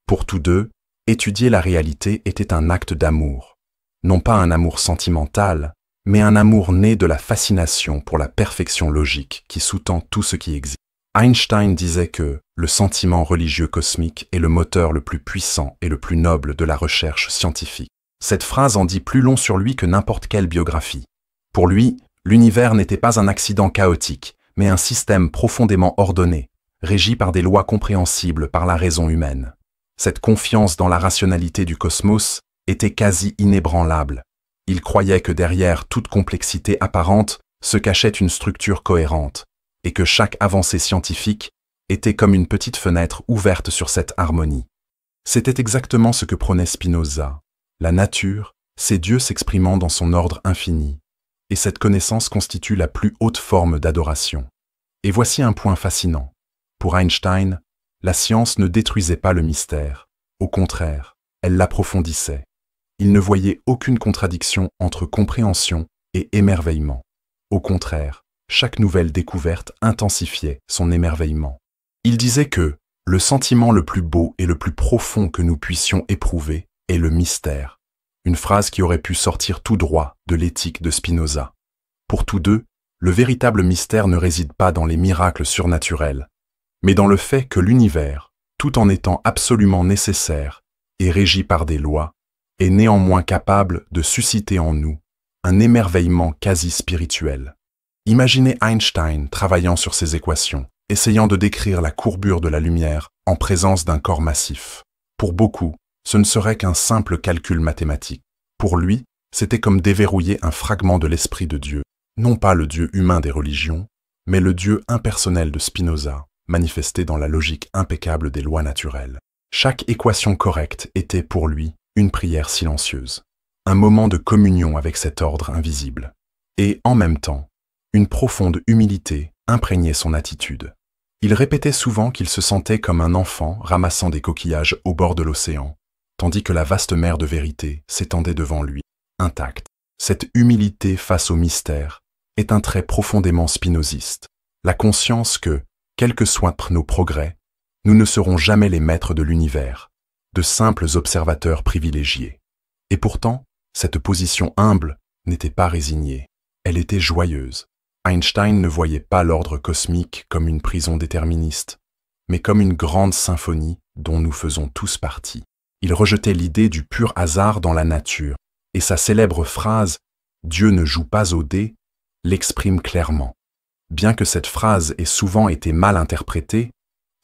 Pour tous deux, étudier la réalité était un acte d'amour. Non pas un amour sentimental, mais un amour né de la fascination pour la perfection logique qui sous-tend tout ce qui existe. Einstein disait que le sentiment religieux cosmique est le moteur le plus puissant et le plus noble de la recherche scientifique. Cette phrase en dit plus long sur lui que n'importe quelle biographie. Pour lui, l'univers n'était pas un accident chaotique, mais un système profondément ordonné, régi par des lois compréhensibles par la raison humaine. Cette confiance dans la rationalité du cosmos était quasi inébranlable. Il croyait que derrière toute complexité apparente se cachait une structure cohérente, et que chaque avancée scientifique était comme une petite fenêtre ouverte sur cette harmonie. C'était exactement ce que prônait Spinoza. La nature, c'est Dieu s'exprimant dans son ordre infini, et cette connaissance constitue la plus haute forme d'adoration. Et voici un point fascinant. Pour Einstein, la science ne détruisait pas le mystère, au contraire, elle l'approfondissait. Il ne voyait aucune contradiction entre compréhension et émerveillement. Au contraire, chaque nouvelle découverte intensifiait son émerveillement. Il disait que le sentiment le plus beau et le plus profond que nous puissions éprouver est le mystère, une phrase qui aurait pu sortir tout droit de l'éthique de Spinoza. Pour tous deux, le véritable mystère ne réside pas dans les miracles surnaturels, mais dans le fait que l'univers, tout en étant absolument nécessaire et régi par des lois, est néanmoins capable de susciter en nous un émerveillement quasi spirituel. Imaginez Einstein travaillant sur ces équations, essayant de décrire la courbure de la lumière en présence d'un corps massif. Pour beaucoup, ce ne serait qu'un simple calcul mathématique. Pour lui, c'était comme déverrouiller un fragment de l'esprit de Dieu, non pas le Dieu humain des religions, mais le Dieu impersonnel de Spinoza, manifesté dans la logique impeccable des lois naturelles. Chaque équation correcte était pour lui une prière silencieuse, un moment de communion avec cet ordre invisible. Et, en même temps, une profonde humilité imprégnait son attitude. Il répétait souvent qu'il se sentait comme un enfant ramassant des coquillages au bord de l'océan, tandis que la vaste mer de vérité s'étendait devant lui, intacte. Cette humilité face au mystère est un trait profondément spinoziste, la conscience que, quels que soient nos progrès, nous ne serons jamais les maîtres de l'univers, de simples observateurs privilégiés. Et pourtant, cette position humble n'était pas résignée, elle était joyeuse. Einstein ne voyait pas l'ordre cosmique comme une prison déterministe, mais comme une grande symphonie dont nous faisons tous partie. Il rejetait l'idée du pur hasard dans la nature, et sa célèbre phrase « Dieu ne joue pas au dé » l'exprime clairement. Bien que cette phrase ait souvent été mal interprétée,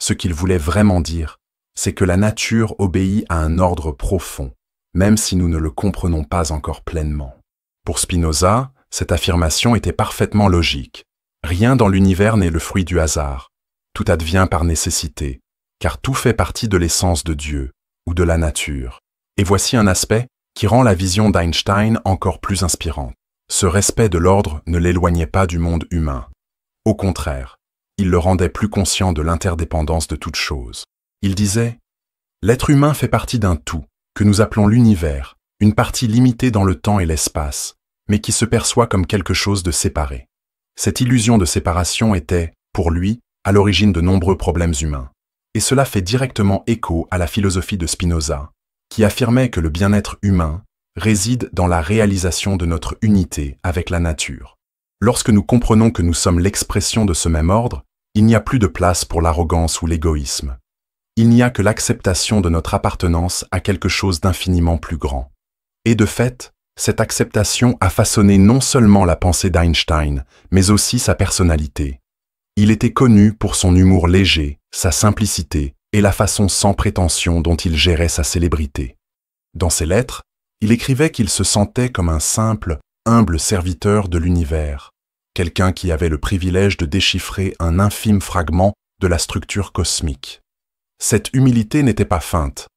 ce qu'il voulait vraiment dire, c'est que la nature obéit à un ordre profond, même si nous ne le comprenons pas encore pleinement. Pour Spinoza, cette affirmation était parfaitement logique. Rien dans l'univers n'est le fruit du hasard. Tout advient par nécessité, car tout fait partie de l'essence de Dieu ou de la nature. Et voici un aspect qui rend la vision d'Einstein encore plus inspirante. Ce respect de l'ordre ne l'éloignait pas du monde humain. Au contraire, il le rendait plus conscient de l'interdépendance de toute chose. Il disait « L'être humain fait partie d'un tout, que nous appelons l'univers, une partie limitée dans le temps et l'espace, mais qui se perçoit comme quelque chose de séparé. Cette illusion de séparation était, pour lui, à l'origine de nombreux problèmes humains. Et cela fait directement écho à la philosophie de Spinoza, qui affirmait que le bien-être humain réside dans la réalisation de notre unité avec la nature. Lorsque nous comprenons que nous sommes l'expression de ce même ordre, il n'y a plus de place pour l'arrogance ou l'égoïsme. Il n'y a que l'acceptation de notre appartenance à quelque chose d'infiniment plus grand. Et de fait, cette acceptation a façonné non seulement la pensée d'Einstein, mais aussi sa personnalité. Il était connu pour son humour léger, sa simplicité et la façon sans prétention dont il gérait sa célébrité. Dans ses lettres, il écrivait qu'il se sentait comme un simple, humble serviteur de l'univers, quelqu'un qui avait le privilège de déchiffrer un infime fragment de la structure cosmique. Cette humilité n'était pas feinte,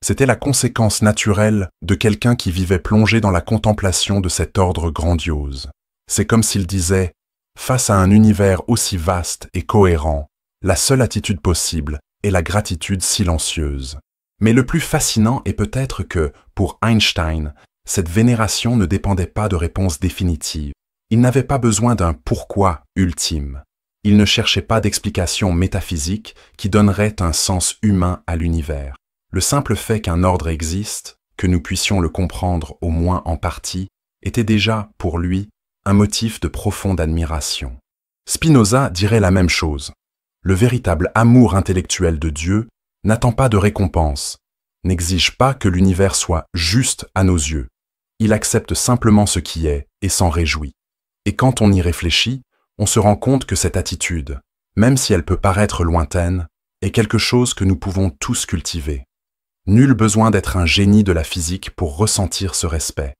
c'était la conséquence naturelle de quelqu'un qui vivait plongé dans la contemplation de cet ordre grandiose. C'est comme s'il disait « Face à un univers aussi vaste et cohérent, la seule attitude possible est la gratitude silencieuse. » Mais le plus fascinant est peut-être que, pour Einstein, cette vénération ne dépendait pas de réponses définitives. Il n'avait pas besoin d'un « pourquoi » ultime. Il ne cherchait pas d'explication métaphysique qui donnerait un sens humain à l'univers. Le simple fait qu'un ordre existe, que nous puissions le comprendre au moins en partie, était déjà, pour lui, un motif de profonde admiration. Spinoza dirait la même chose. Le véritable amour intellectuel de Dieu n'attend pas de récompense, n'exige pas que l'univers soit juste à nos yeux. Il accepte simplement ce qui est et s'en réjouit. Et quand on y réfléchit, on se rend compte que cette attitude, même si elle peut paraître lointaine, est quelque chose que nous pouvons tous cultiver. Nul besoin d'être un génie de la physique pour ressentir ce respect.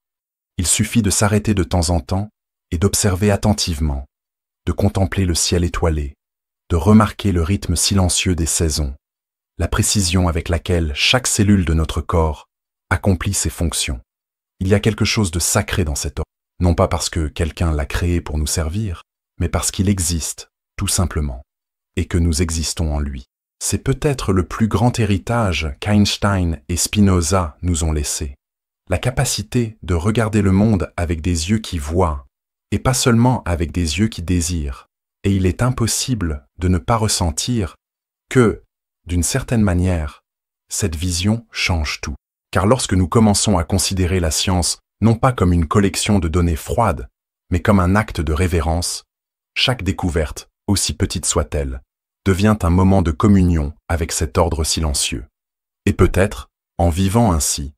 Il suffit de s'arrêter de temps en temps et d'observer attentivement, de contempler le ciel étoilé, de remarquer le rythme silencieux des saisons, la précision avec laquelle chaque cellule de notre corps accomplit ses fonctions. Il y a quelque chose de sacré dans cet ordre, non pas parce que quelqu'un l'a créé pour nous servir, mais parce qu'il existe, tout simplement, et que nous existons en lui. C'est peut-être le plus grand héritage qu'Einstein et Spinoza nous ont laissé. La capacité de regarder le monde avec des yeux qui voient, et pas seulement avec des yeux qui désirent. Et il est impossible de ne pas ressentir que, d'une certaine manière, cette vision change tout. Car lorsque nous commençons à considérer la science non pas comme une collection de données froides, mais comme un acte de révérence, chaque découverte, aussi petite soit-elle, devient un moment de communion avec cet ordre silencieux. Et peut-être, en vivant ainsi,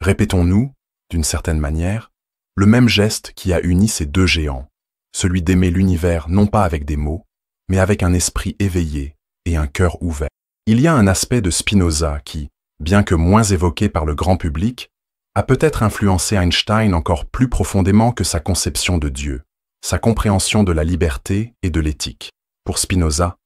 répétons-nous, d'une certaine manière, le même geste qui a uni ces deux géants, celui d'aimer l'univers non pas avec des mots, mais avec un esprit éveillé et un cœur ouvert. Il y a un aspect de Spinoza qui, bien que moins évoqué par le grand public, a peut-être influencé Einstein encore plus profondément que sa conception de Dieu, sa compréhension de la liberté et de l'éthique. Pour Spinoza,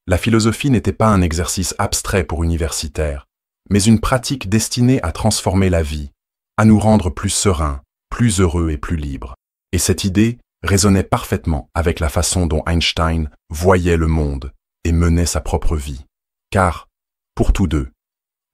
la philosophie n'était pas un exercice abstrait pour universitaires, mais une pratique destinée à transformer la vie, à nous rendre plus sereins, plus heureux et plus libres. Et cette idée résonnait parfaitement avec la façon dont Einstein voyait le monde et menait sa propre vie. Car, pour tous deux,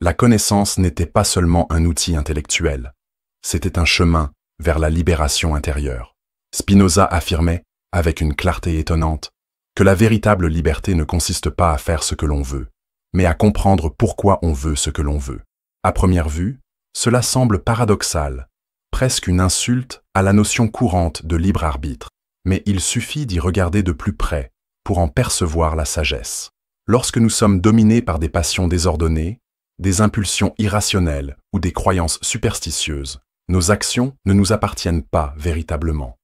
la connaissance n'était pas seulement un outil intellectuel, c'était un chemin vers la libération intérieure. Spinoza affirmait, avec une clarté étonnante, que la véritable liberté ne consiste pas à faire ce que l'on veut, mais à comprendre pourquoi on veut ce que l'on veut. À première vue, cela semble paradoxal, presque une insulte à la notion courante de libre arbitre, mais il suffit d'y regarder de plus près pour en percevoir la sagesse. Lorsque nous sommes dominés par des passions désordonnées, des impulsions irrationnelles ou des croyances superstitieuses, nos actions ne nous appartiennent pas véritablement.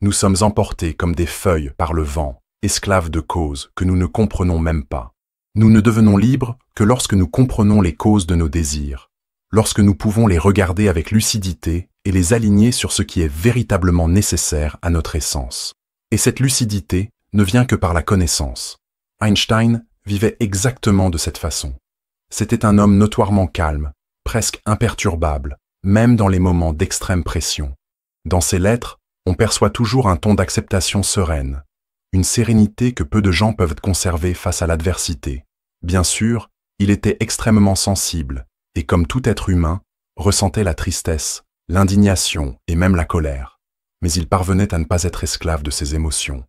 Nous sommes emportés comme des feuilles par le vent, esclaves de causes que nous ne comprenons même pas. Nous ne devenons libres que lorsque nous comprenons les causes de nos désirs, lorsque nous pouvons les regarder avec lucidité et les aligner sur ce qui est véritablement nécessaire à notre essence. Et cette lucidité ne vient que par la connaissance. Einstein vivait exactement de cette façon. C'était un homme notoirement calme, presque imperturbable, même dans les moments d'extrême pression. Dans ses lettres, on perçoit toujours un ton d'acceptation sereine, une sérénité que peu de gens peuvent conserver face à l'adversité. Bien sûr, il était extrêmement sensible, et comme tout être humain, ressentait la tristesse, l'indignation et même la colère. Mais il parvenait à ne pas être esclave de ses émotions.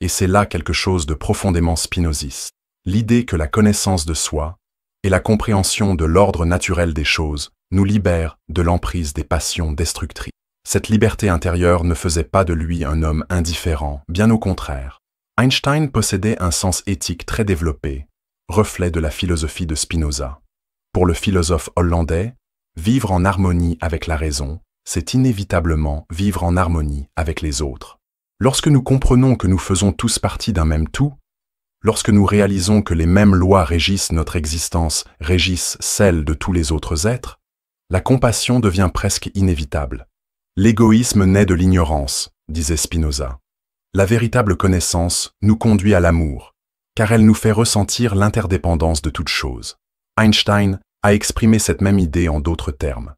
Et c'est là quelque chose de profondément spinoziste. L'idée que la connaissance de soi et la compréhension de l'ordre naturel des choses nous libèrent de l'emprise des passions destructrices. Cette liberté intérieure ne faisait pas de lui un homme indifférent, bien au contraire. Einstein possédait un sens éthique très développé, reflet de la philosophie de Spinoza. Pour le philosophe hollandais, vivre en harmonie avec la raison, c'est inévitablement vivre en harmonie avec les autres. Lorsque nous comprenons que nous faisons tous partie d'un même tout, lorsque nous réalisons que les mêmes lois régissent notre existence, régissent celle de tous les autres êtres, la compassion devient presque inévitable. L'égoïsme naît de l'ignorance, disait Spinoza. La véritable connaissance nous conduit à l'amour, car elle nous fait ressentir l'interdépendance de toute chose. Einstein a exprimé cette même idée en d'autres termes.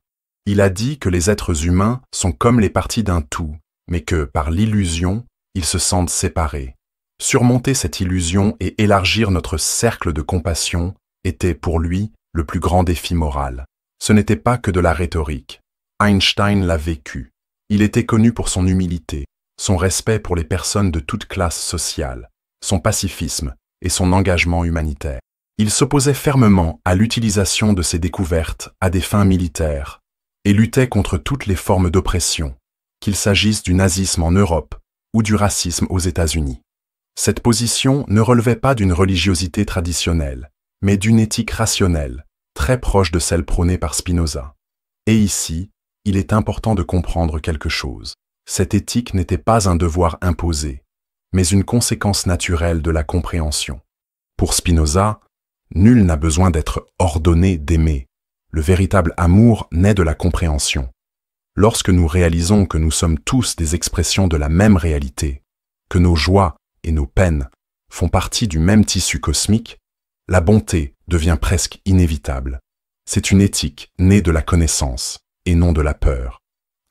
Il a dit que les êtres humains sont comme les parties d'un tout, mais que, par l'illusion, ils se sentent séparés. Surmonter cette illusion et élargir notre cercle de compassion était pour lui le plus grand défi moral. Ce n'était pas que de la rhétorique. Einstein l'a vécu. Il était connu pour son humilité, son respect pour les personnes de toute classe sociale, son pacifisme et son engagement humanitaire. Il s'opposait fermement à l'utilisation de ses découvertes à des fins militaires et luttait contre toutes les formes d'oppression, qu'il s'agisse du nazisme en Europe ou du racisme aux États-Unis. Cette position ne relevait pas d'une religiosité traditionnelle, mais d'une éthique rationnelle, très proche de celle prônée par Spinoza. Et ici, il est important de comprendre quelque chose. Cette éthique n'était pas un devoir imposé, mais une conséquence naturelle de la compréhension. Pour Spinoza, nul n'a besoin d'être ordonné d'aimer. Le véritable amour naît de la compréhension. Lorsque nous réalisons que nous sommes tous des expressions de la même réalité, que nos joies et nos peines font partie du même tissu cosmique, la bonté devient presque inévitable. C'est une éthique née de la connaissance et non de la peur.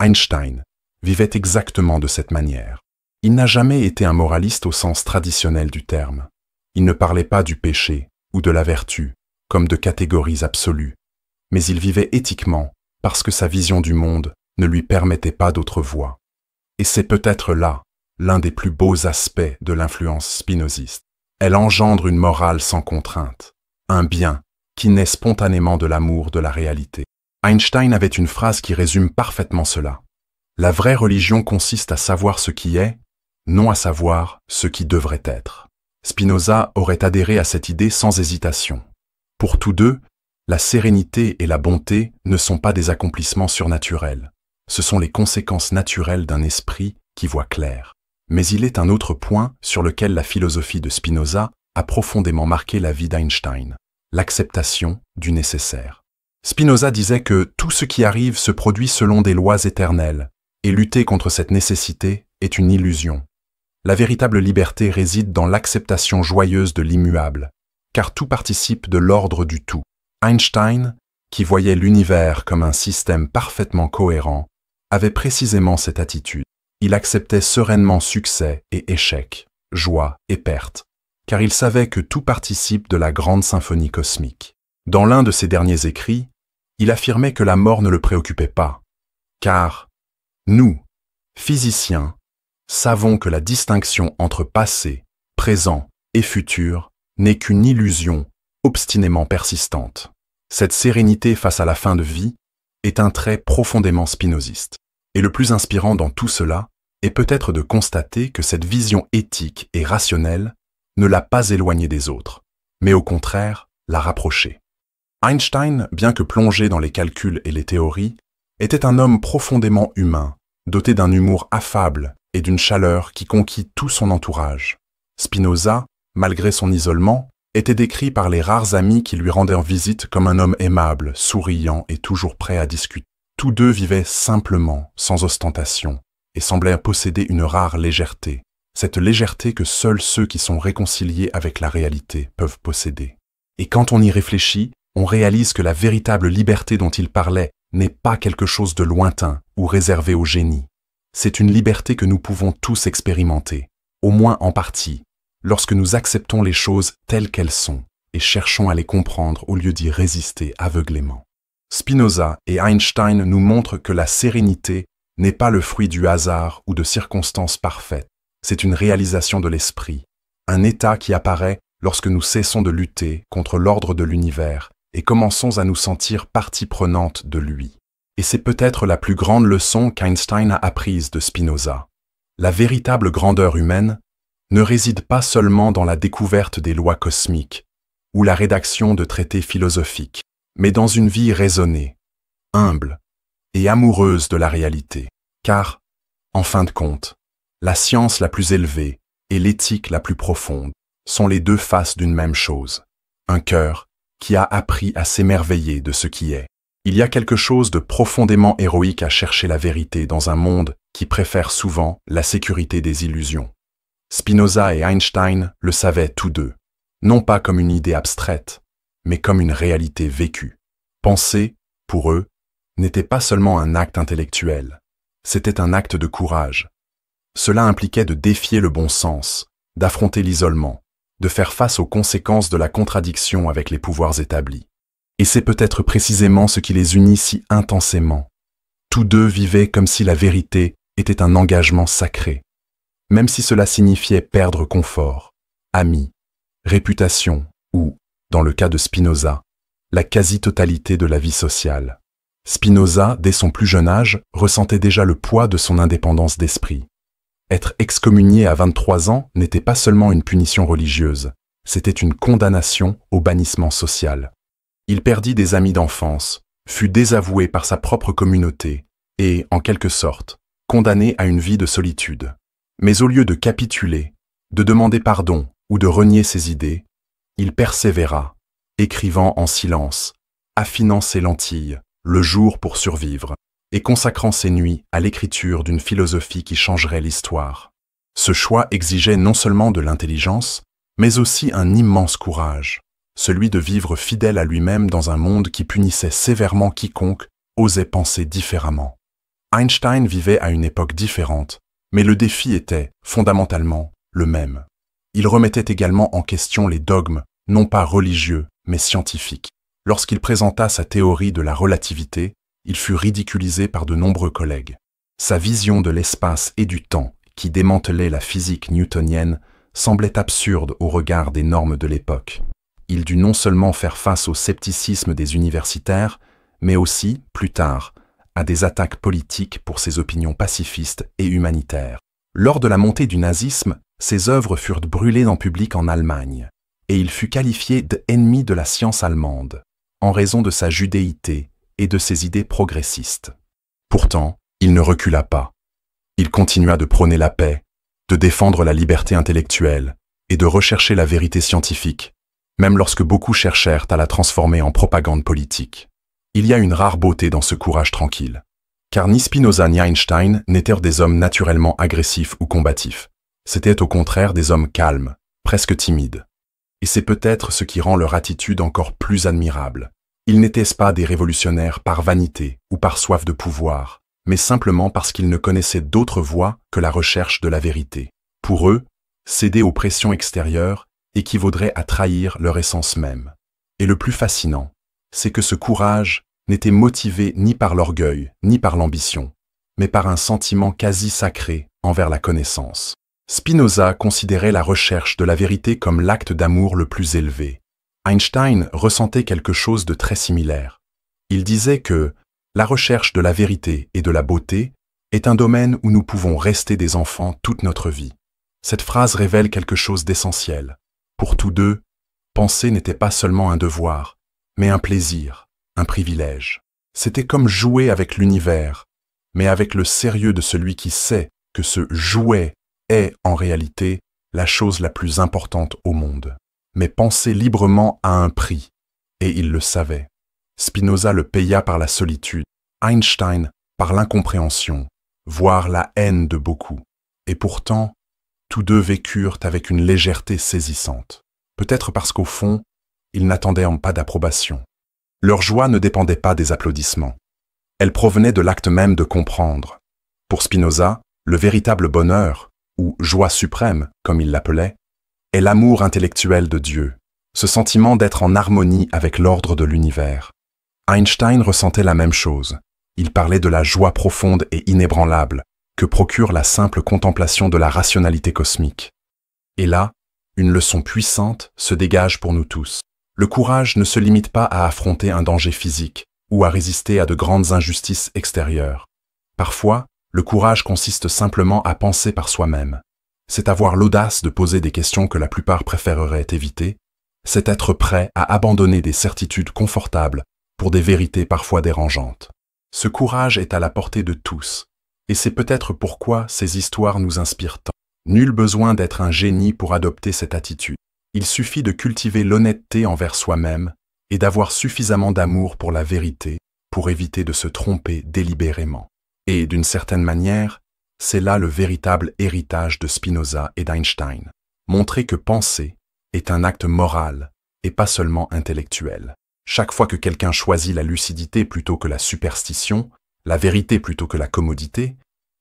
Einstein vivait exactement de cette manière. Il n'a jamais été un moraliste au sens traditionnel du terme. Il ne parlait pas du péché ou de la vertu comme de catégories absolues, mais il vivait éthiquement parce que sa vision du monde ne lui permettait pas d'autre voie. Et c'est peut-être là l'un des plus beaux aspects de l'influence spinoziste. Elle engendre une morale sans contrainte, un bien qui naît spontanément de l'amour de la réalité. Einstein avait une phrase qui résume parfaitement cela. La vraie religion consiste à savoir ce qui est, non à savoir ce qui devrait être. Spinoza aurait adhéré à cette idée sans hésitation. Pour tous deux, la sérénité et la bonté ne sont pas des accomplissements surnaturels. Ce sont les conséquences naturelles d'un esprit qui voit clair. Mais il est un autre point sur lequel la philosophie de Spinoza a profondément marqué la vie d'Einstein, l'acceptation du nécessaire. Spinoza disait que tout ce qui arrive se produit selon des lois éternelles, et lutter contre cette nécessité est une illusion. La véritable liberté réside dans l'acceptation joyeuse de l'immuable, car tout participe de l'ordre du tout. Einstein, qui voyait l'univers comme un système parfaitement cohérent, avait précisément cette attitude. Il acceptait sereinement succès et échec, joie et perte, car il savait que tout participe de la grande symphonie cosmique. Dans l'un de ses derniers écrits, il affirmait que la mort ne le préoccupait pas, car nous, physiciens, savons que la distinction entre passé, présent et futur n'est qu'une illusion obstinément persistante. Cette sérénité face à la fin de vie est un trait profondément spinoziste. Et le plus inspirant dans tout cela est peut-être de constater que cette vision éthique et rationnelle ne l'a pas éloigné des autres, mais au contraire l'a rapproché. Einstein, bien que plongé dans les calculs et les théories, était un homme profondément humain, doté d'un humour affable et d'une chaleur qui conquit tout son entourage. Spinoza, malgré son isolement, était décrit par les rares amis qui lui rendaient visite comme un homme aimable, souriant et toujours prêt à discuter. Tous deux vivaient simplement, sans ostentation, et semblaient posséder une rare légèreté, cette légèreté que seuls ceux qui sont réconciliés avec la réalité peuvent posséder. Et quand on y réfléchit, on réalise que la véritable liberté dont il parlait n'est pas quelque chose de lointain ou réservé au génie. C'est une liberté que nous pouvons tous expérimenter, au moins en partie, lorsque nous acceptons les choses telles qu'elles sont et cherchons à les comprendre au lieu d'y résister aveuglément. Spinoza et Einstein nous montrent que la sérénité n'est pas le fruit du hasard ou de circonstances parfaites, c'est une réalisation de l'esprit, un état qui apparaît lorsque nous cessons de lutter contre l'ordre de l'univers et commençons à nous sentir partie prenante de lui. Et c'est peut-être la plus grande leçon qu'Einstein a apprise de Spinoza. La véritable grandeur humaine ne réside pas seulement dans la découverte des lois cosmiques ou la rédaction de traités philosophiques, mais dans une vie raisonnée, humble et amoureuse de la réalité. Car, en fin de compte, la science la plus élevée et l'éthique la plus profonde sont les deux faces d'une même chose, un cœur qui a appris à s'émerveiller de ce qui est. Il y a quelque chose de profondément héroïque à chercher la vérité dans un monde qui préfère souvent la sécurité des illusions. Spinoza et Einstein le savaient tous deux, non pas comme une idée abstraite, mais comme une réalité vécue. Penser, pour eux, n'était pas seulement un acte intellectuel, c'était un acte de courage. Cela impliquait de défier le bon sens, d'affronter l'isolement, de faire face aux conséquences de la contradiction avec les pouvoirs établis. Et c'est peut-être précisément ce qui les unit si intensément. Tous deux vivaient comme si la vérité était un engagement sacré, même si cela signifiait perdre confort, amis, réputation ou, dans le cas de Spinoza, la quasi-totalité de la vie sociale. Spinoza, dès son plus jeune âge, ressentait déjà le poids de son indépendance d'esprit. Être excommunié à 23 ans n'était pas seulement une punition religieuse, c'était une condamnation au bannissement social. Il perdit des amis d'enfance, fut désavoué par sa propre communauté et, en quelque sorte, condamné à une vie de solitude. Mais au lieu de capituler, de demander pardon ou de renier ses idées, il persévéra, écrivant en silence, affinant ses lentilles, le jour pour survivre, et consacrant ses nuits à l'écriture d'une philosophie qui changerait l'histoire. Ce choix exigeait non seulement de l'intelligence, mais aussi un immense courage, celui de vivre fidèle à lui-même dans un monde qui punissait sévèrement quiconque osait penser différemment. Einstein vivait à une époque différente, mais le défi était, fondamentalement, le même. Il remettait également en question les dogmes, non pas religieux, mais scientifiques. Lorsqu'il présenta sa théorie de la relativité, il fut ridiculisé par de nombreux collègues. Sa vision de l'espace et du temps, qui démantelait la physique newtonienne, semblait absurde au regard des normes de l'époque. Il dut non seulement faire face au scepticisme des universitaires, mais aussi, plus tard, à des attaques politiques pour ses opinions pacifistes et humanitaires. Lors de la montée du nazisme, ses œuvres furent brûlées en public en Allemagne, et il fut qualifié d'ennemi de la science allemande, en raison de sa judéité et de ses idées progressistes. Pourtant, il ne recula pas. Il continua de prôner la paix, de défendre la liberté intellectuelle et de rechercher la vérité scientifique, même lorsque beaucoup cherchèrent à la transformer en propagande politique. Il y a une rare beauté dans ce courage tranquille, car ni Spinoza ni Einstein n'étaient des hommes naturellement agressifs ou combatifs. C'étaient au contraire des hommes calmes, presque timides. Et c'est peut-être ce qui rend leur attitude encore plus admirable. Ils n'étaient pas des révolutionnaires par vanité ou par soif de pouvoir, mais simplement parce qu'ils ne connaissaient d'autre voie que la recherche de la vérité. Pour eux, céder aux pressions extérieures équivaudrait à trahir leur essence même. Et le plus fascinant, c'est que ce courage n'était motivé ni par l'orgueil, ni par l'ambition, mais par un sentiment quasi sacré envers la connaissance. Spinoza considérait la recherche de la vérité comme l'acte d'amour le plus élevé. Einstein ressentait quelque chose de très similaire. Il disait que la recherche de la vérité et de la beauté est un domaine où nous pouvons rester des enfants toute notre vie. Cette phrase révèle quelque chose d'essentiel. Pour tous deux, penser n'était pas seulement un devoir, mais un plaisir, un privilège. C'était comme jouer avec l'univers, mais avec le sérieux de celui qui sait que ce jouet est en réalité la chose la plus importante au monde. Mais penser librement a un prix, et il le savait. Spinoza le paya par la solitude, Einstein par l'incompréhension, voire la haine de beaucoup. Et pourtant, tous deux vécurent avec une légèreté saisissante. Peut-être parce qu'au fond, ils n'attendaient pas d'approbation. Leur joie ne dépendait pas des applaudissements. Elle provenait de l'acte même de comprendre. Pour Spinoza, le véritable bonheur, ou joie suprême, comme il l'appelait, est l'amour intellectuel de Dieu, ce sentiment d'être en harmonie avec l'ordre de l'univers. Einstein ressentait la même chose. Il parlait de la joie profonde et inébranlable que procure la simple contemplation de la rationalité cosmique. Et là, une leçon puissante se dégage pour nous tous. Le courage ne se limite pas à affronter un danger physique ou à résister à de grandes injustices extérieures. Parfois, le courage consiste simplement à penser par soi-même. C'est avoir l'audace de poser des questions que la plupart préféreraient éviter. C'est être prêt à abandonner des certitudes confortables pour des vérités parfois dérangeantes. Ce courage est à la portée de tous, et c'est peut-être pourquoi ces histoires nous inspirent tant. Nul besoin d'être un génie pour adopter cette attitude. Il suffit de cultiver l'honnêteté envers soi-même et d'avoir suffisamment d'amour pour la vérité pour éviter de se tromper délibérément. Et d'une certaine manière, c'est là le véritable héritage de Spinoza et d'Einstein. Montrer que penser est un acte moral et pas seulement intellectuel. Chaque fois que quelqu'un choisit la lucidité plutôt que la superstition, la vérité plutôt que la commodité,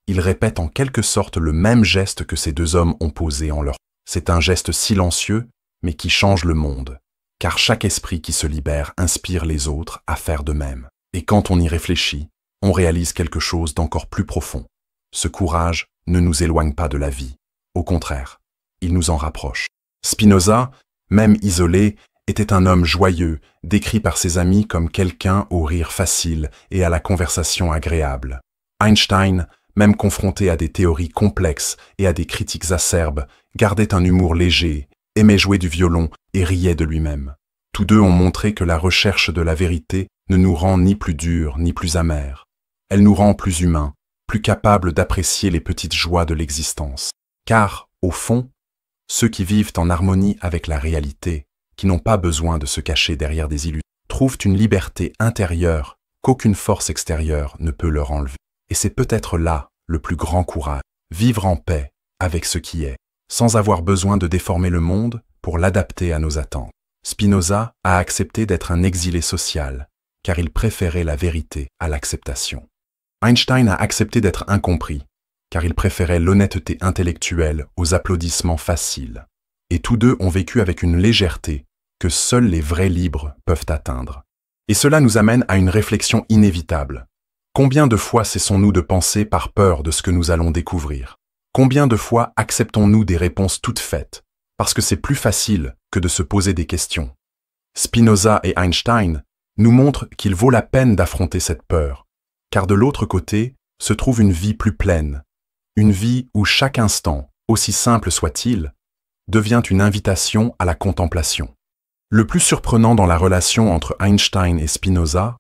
il répète en quelque sorte le même geste que ces deux hommes ont posé en leur. C'est un geste silencieux, mais qui change le monde, car chaque esprit qui se libère inspire les autres à faire de même. Et quand on y réfléchit, on réalise quelque chose d'encore plus profond. Ce courage ne nous éloigne pas de la vie. Au contraire, il nous en rapproche. Spinoza, même isolé, était un homme joyeux, décrit par ses amis comme quelqu'un au rire facile et à la conversation agréable. Einstein, même confronté à des théories complexes et à des critiques acerbes, gardait un humour léger, aimait jouer du violon et riait de lui-même. Tous deux ont montré que la recherche de la vérité ne nous rend ni plus durs ni plus amers. Elle nous rend plus humains, plus capables d'apprécier les petites joies de l'existence. Car, au fond, ceux qui vivent en harmonie avec la réalité, qui n'ont pas besoin de se cacher derrière des illusions, trouvent une liberté intérieure qu'aucune force extérieure ne peut leur enlever. Et c'est peut-être là le plus grand courage, vivre en paix avec ce qui est, sans avoir besoin de déformer le monde pour l'adapter à nos attentes. Spinoza a accepté d'être un exilé social, car il préférait la vérité à l'acceptation. Einstein a accepté d'être incompris, car il préférait l'honnêteté intellectuelle aux applaudissements faciles. Et tous deux ont vécu avec une légèreté que seuls les vrais libres peuvent atteindre. Et cela nous amène à une réflexion inévitable. Combien de fois cessons-nous de penser par peur de ce que nous allons découvrir? Combien de fois acceptons-nous des réponses toutes faites, parce que c'est plus facile que de se poser des questions? Spinoza et Einstein nous montrent qu'il vaut la peine d'affronter cette peur, car de l'autre côté se trouve une vie plus pleine, une vie où chaque instant, aussi simple soit-il, devient une invitation à la contemplation. Le plus surprenant dans la relation entre Einstein et Spinoza,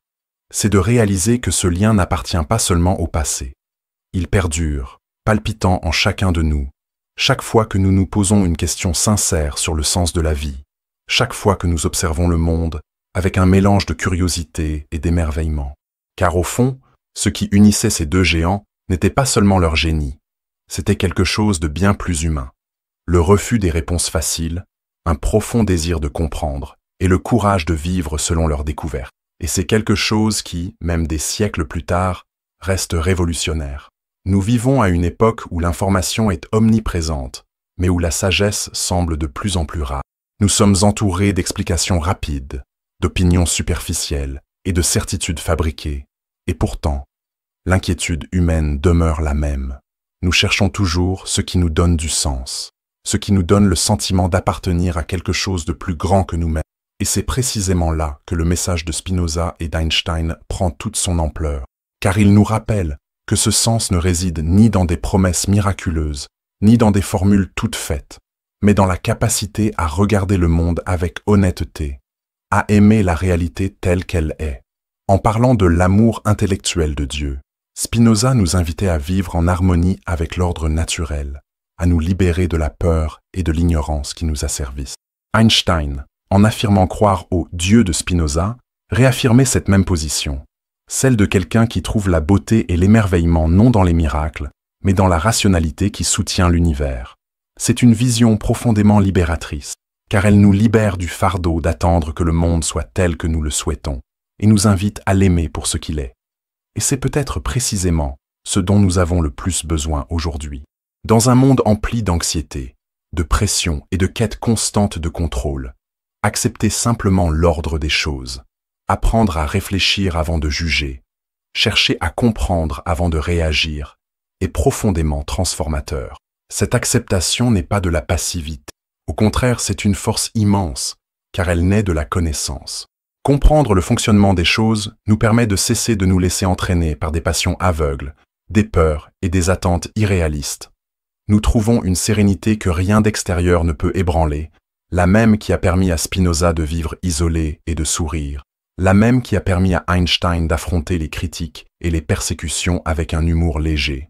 c'est de réaliser que ce lien n'appartient pas seulement au passé. Il perdure, palpitant en chacun de nous, chaque fois que nous nous posons une question sincère sur le sens de la vie, chaque fois que nous observons le monde avec un mélange de curiosité et d'émerveillement. Car au fond, ce qui unissait ces deux géants n'était pas seulement leur génie, c'était quelque chose de bien plus humain. Le refus des réponses faciles, un profond désir de comprendre et le courage de vivre selon leurs découvertes. Et c'est quelque chose qui, même des siècles plus tard, reste révolutionnaire. Nous vivons à une époque où l'information est omniprésente, mais où la sagesse semble de plus en plus rare. Nous sommes entourés d'explications rapides, d'opinions superficielles et de certitudes fabriquées. Et pourtant, l'inquiétude humaine demeure la même. Nous cherchons toujours ce qui nous donne du sens, ce qui nous donne le sentiment d'appartenir à quelque chose de plus grand que nous-mêmes. Et c'est précisément là que le message de Spinoza et d'Einstein prend toute son ampleur, car il nous rappelle que ce sens ne réside ni dans des promesses miraculeuses, ni dans des formules toutes faites, mais dans la capacité à regarder le monde avec honnêteté, à aimer la réalité telle qu'elle est. En parlant de l'amour intellectuel de Dieu, Spinoza nous invitait à vivre en harmonie avec l'ordre naturel, à nous libérer de la peur et de l'ignorance qui nous asservissent. Einstein, en affirmant croire au Dieu de Spinoza, réaffirmait cette même position, celle de quelqu'un qui trouve la beauté et l'émerveillement non dans les miracles, mais dans la rationalité qui soutient l'univers. C'est une vision profondément libératrice, car elle nous libère du fardeau d'attendre que le monde soit tel que nous le souhaitons, et nous invite à l'aimer pour ce qu'il est. Et c'est peut-être précisément ce dont nous avons le plus besoin aujourd'hui. Dans un monde empli d'anxiété, de pression et de quête constante de contrôle, accepter simplement l'ordre des choses, apprendre à réfléchir avant de juger, chercher à comprendre avant de réagir, est profondément transformateur. Cette acceptation n'est pas de la passivité. Au contraire, c'est une force immense, car elle naît de la connaissance. Comprendre le fonctionnement des choses nous permet de cesser de nous laisser entraîner par des passions aveugles, des peurs et des attentes irréalistes. Nous trouvons une sérénité que rien d'extérieur ne peut ébranler, la même qui a permis à Spinoza de vivre isolé et de sourire, la même qui a permis à Einstein d'affronter les critiques et les persécutions avec un humour léger.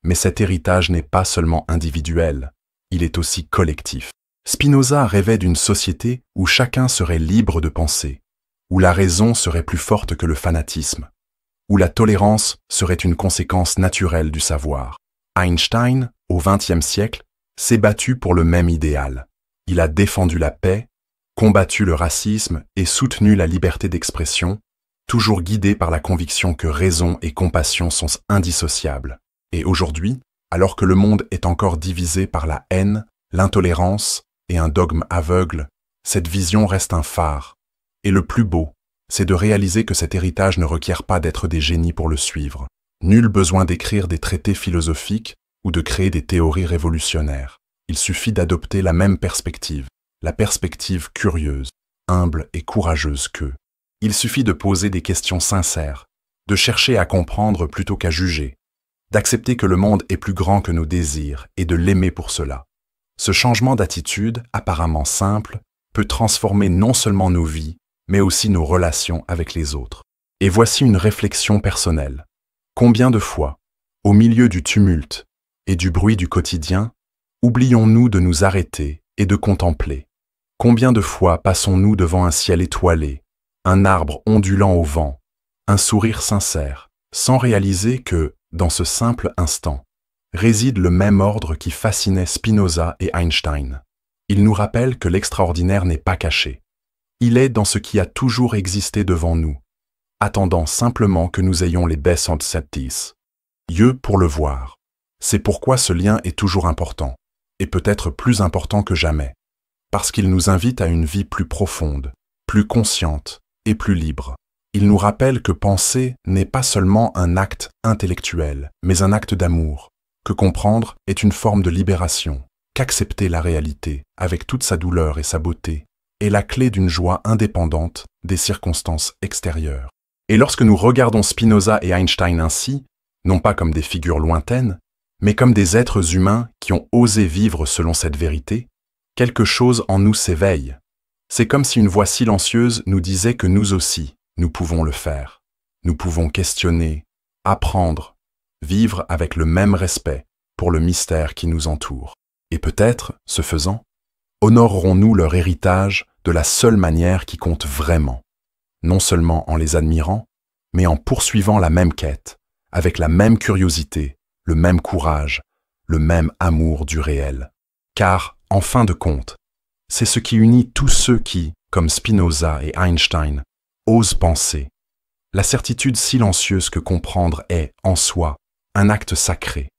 Mais cet héritage n'est pas seulement individuel, il est aussi collectif. Spinoza rêvait d'une société où chacun serait libre de penser, où la raison serait plus forte que le fanatisme, où la tolérance serait une conséquence naturelle du savoir. Einstein, au XXe siècle, s'est battu pour le même idéal. Il a défendu la paix, combattu le racisme et soutenu la liberté d'expression, toujours guidé par la conviction que raison et compassion sont indissociables. Et aujourd'hui, alors que le monde est encore divisé par la haine, l'intolérance et un dogme aveugle, cette vision reste un phare. Et le plus beau, c'est de réaliser que cet héritage ne requiert pas d'être des génies pour le suivre. Nul besoin d'écrire des traités philosophiques ou de créer des théories révolutionnaires. Il suffit d'adopter la même perspective, la perspective curieuse, humble et courageuse qu'eux. Il suffit de poser des questions sincères, de chercher à comprendre plutôt qu'à juger, d'accepter que le monde est plus grand que nos désirs et de l'aimer pour cela. Ce changement d'attitude, apparemment simple, peut transformer non seulement nos vies, mais aussi nos relations avec les autres. Et voici une réflexion personnelle. Combien de fois, au milieu du tumulte et du bruit du quotidien, oublions-nous de nous arrêter et de contempler? Combien de fois passons-nous devant un ciel étoilé, un arbre ondulant au vent, un sourire sincère, sans réaliser que, dans ce simple instant, réside le même ordre qui fascinait Spinoza et Einstein. Il nous rappelle que l'extraordinaire n'est pas caché. Il est dans ce qui a toujours existé devant nous, attendant simplement que nous ayons les best senses, yeux pour le voir. C'est pourquoi ce lien est toujours important, et peut-être plus important que jamais, parce qu'il nous invite à une vie plus profonde, plus consciente et plus libre. Il nous rappelle que penser n'est pas seulement un acte intellectuel, mais un acte d'amour, que comprendre est une forme de libération, qu'accepter la réalité, avec toute sa douleur et sa beauté, est la clé d'une joie indépendante des circonstances extérieures. Et lorsque nous regardons Spinoza et Einstein ainsi, non pas comme des figures lointaines, mais comme des êtres humains qui ont osé vivre selon cette vérité, quelque chose en nous s'éveille. C'est comme si une voix silencieuse nous disait que nous aussi, nous pouvons le faire. Nous pouvons questionner, apprendre, vivre avec le même respect pour le mystère qui nous entoure. Et peut-être, ce faisant, honorerons-nous leur héritage de la seule manière qui compte vraiment, non seulement en les admirant, mais en poursuivant la même quête, avec la même curiosité, le même courage, le même amour du réel. Car, en fin de compte, c'est ce qui unit tous ceux qui, comme Spinoza et Einstein, osent penser. La certitude silencieuse que comprendre est, en soi, un acte sacré,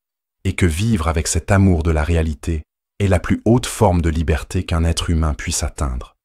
et que vivre avec cet amour de la réalité est la plus haute forme de liberté qu'un être humain puisse atteindre.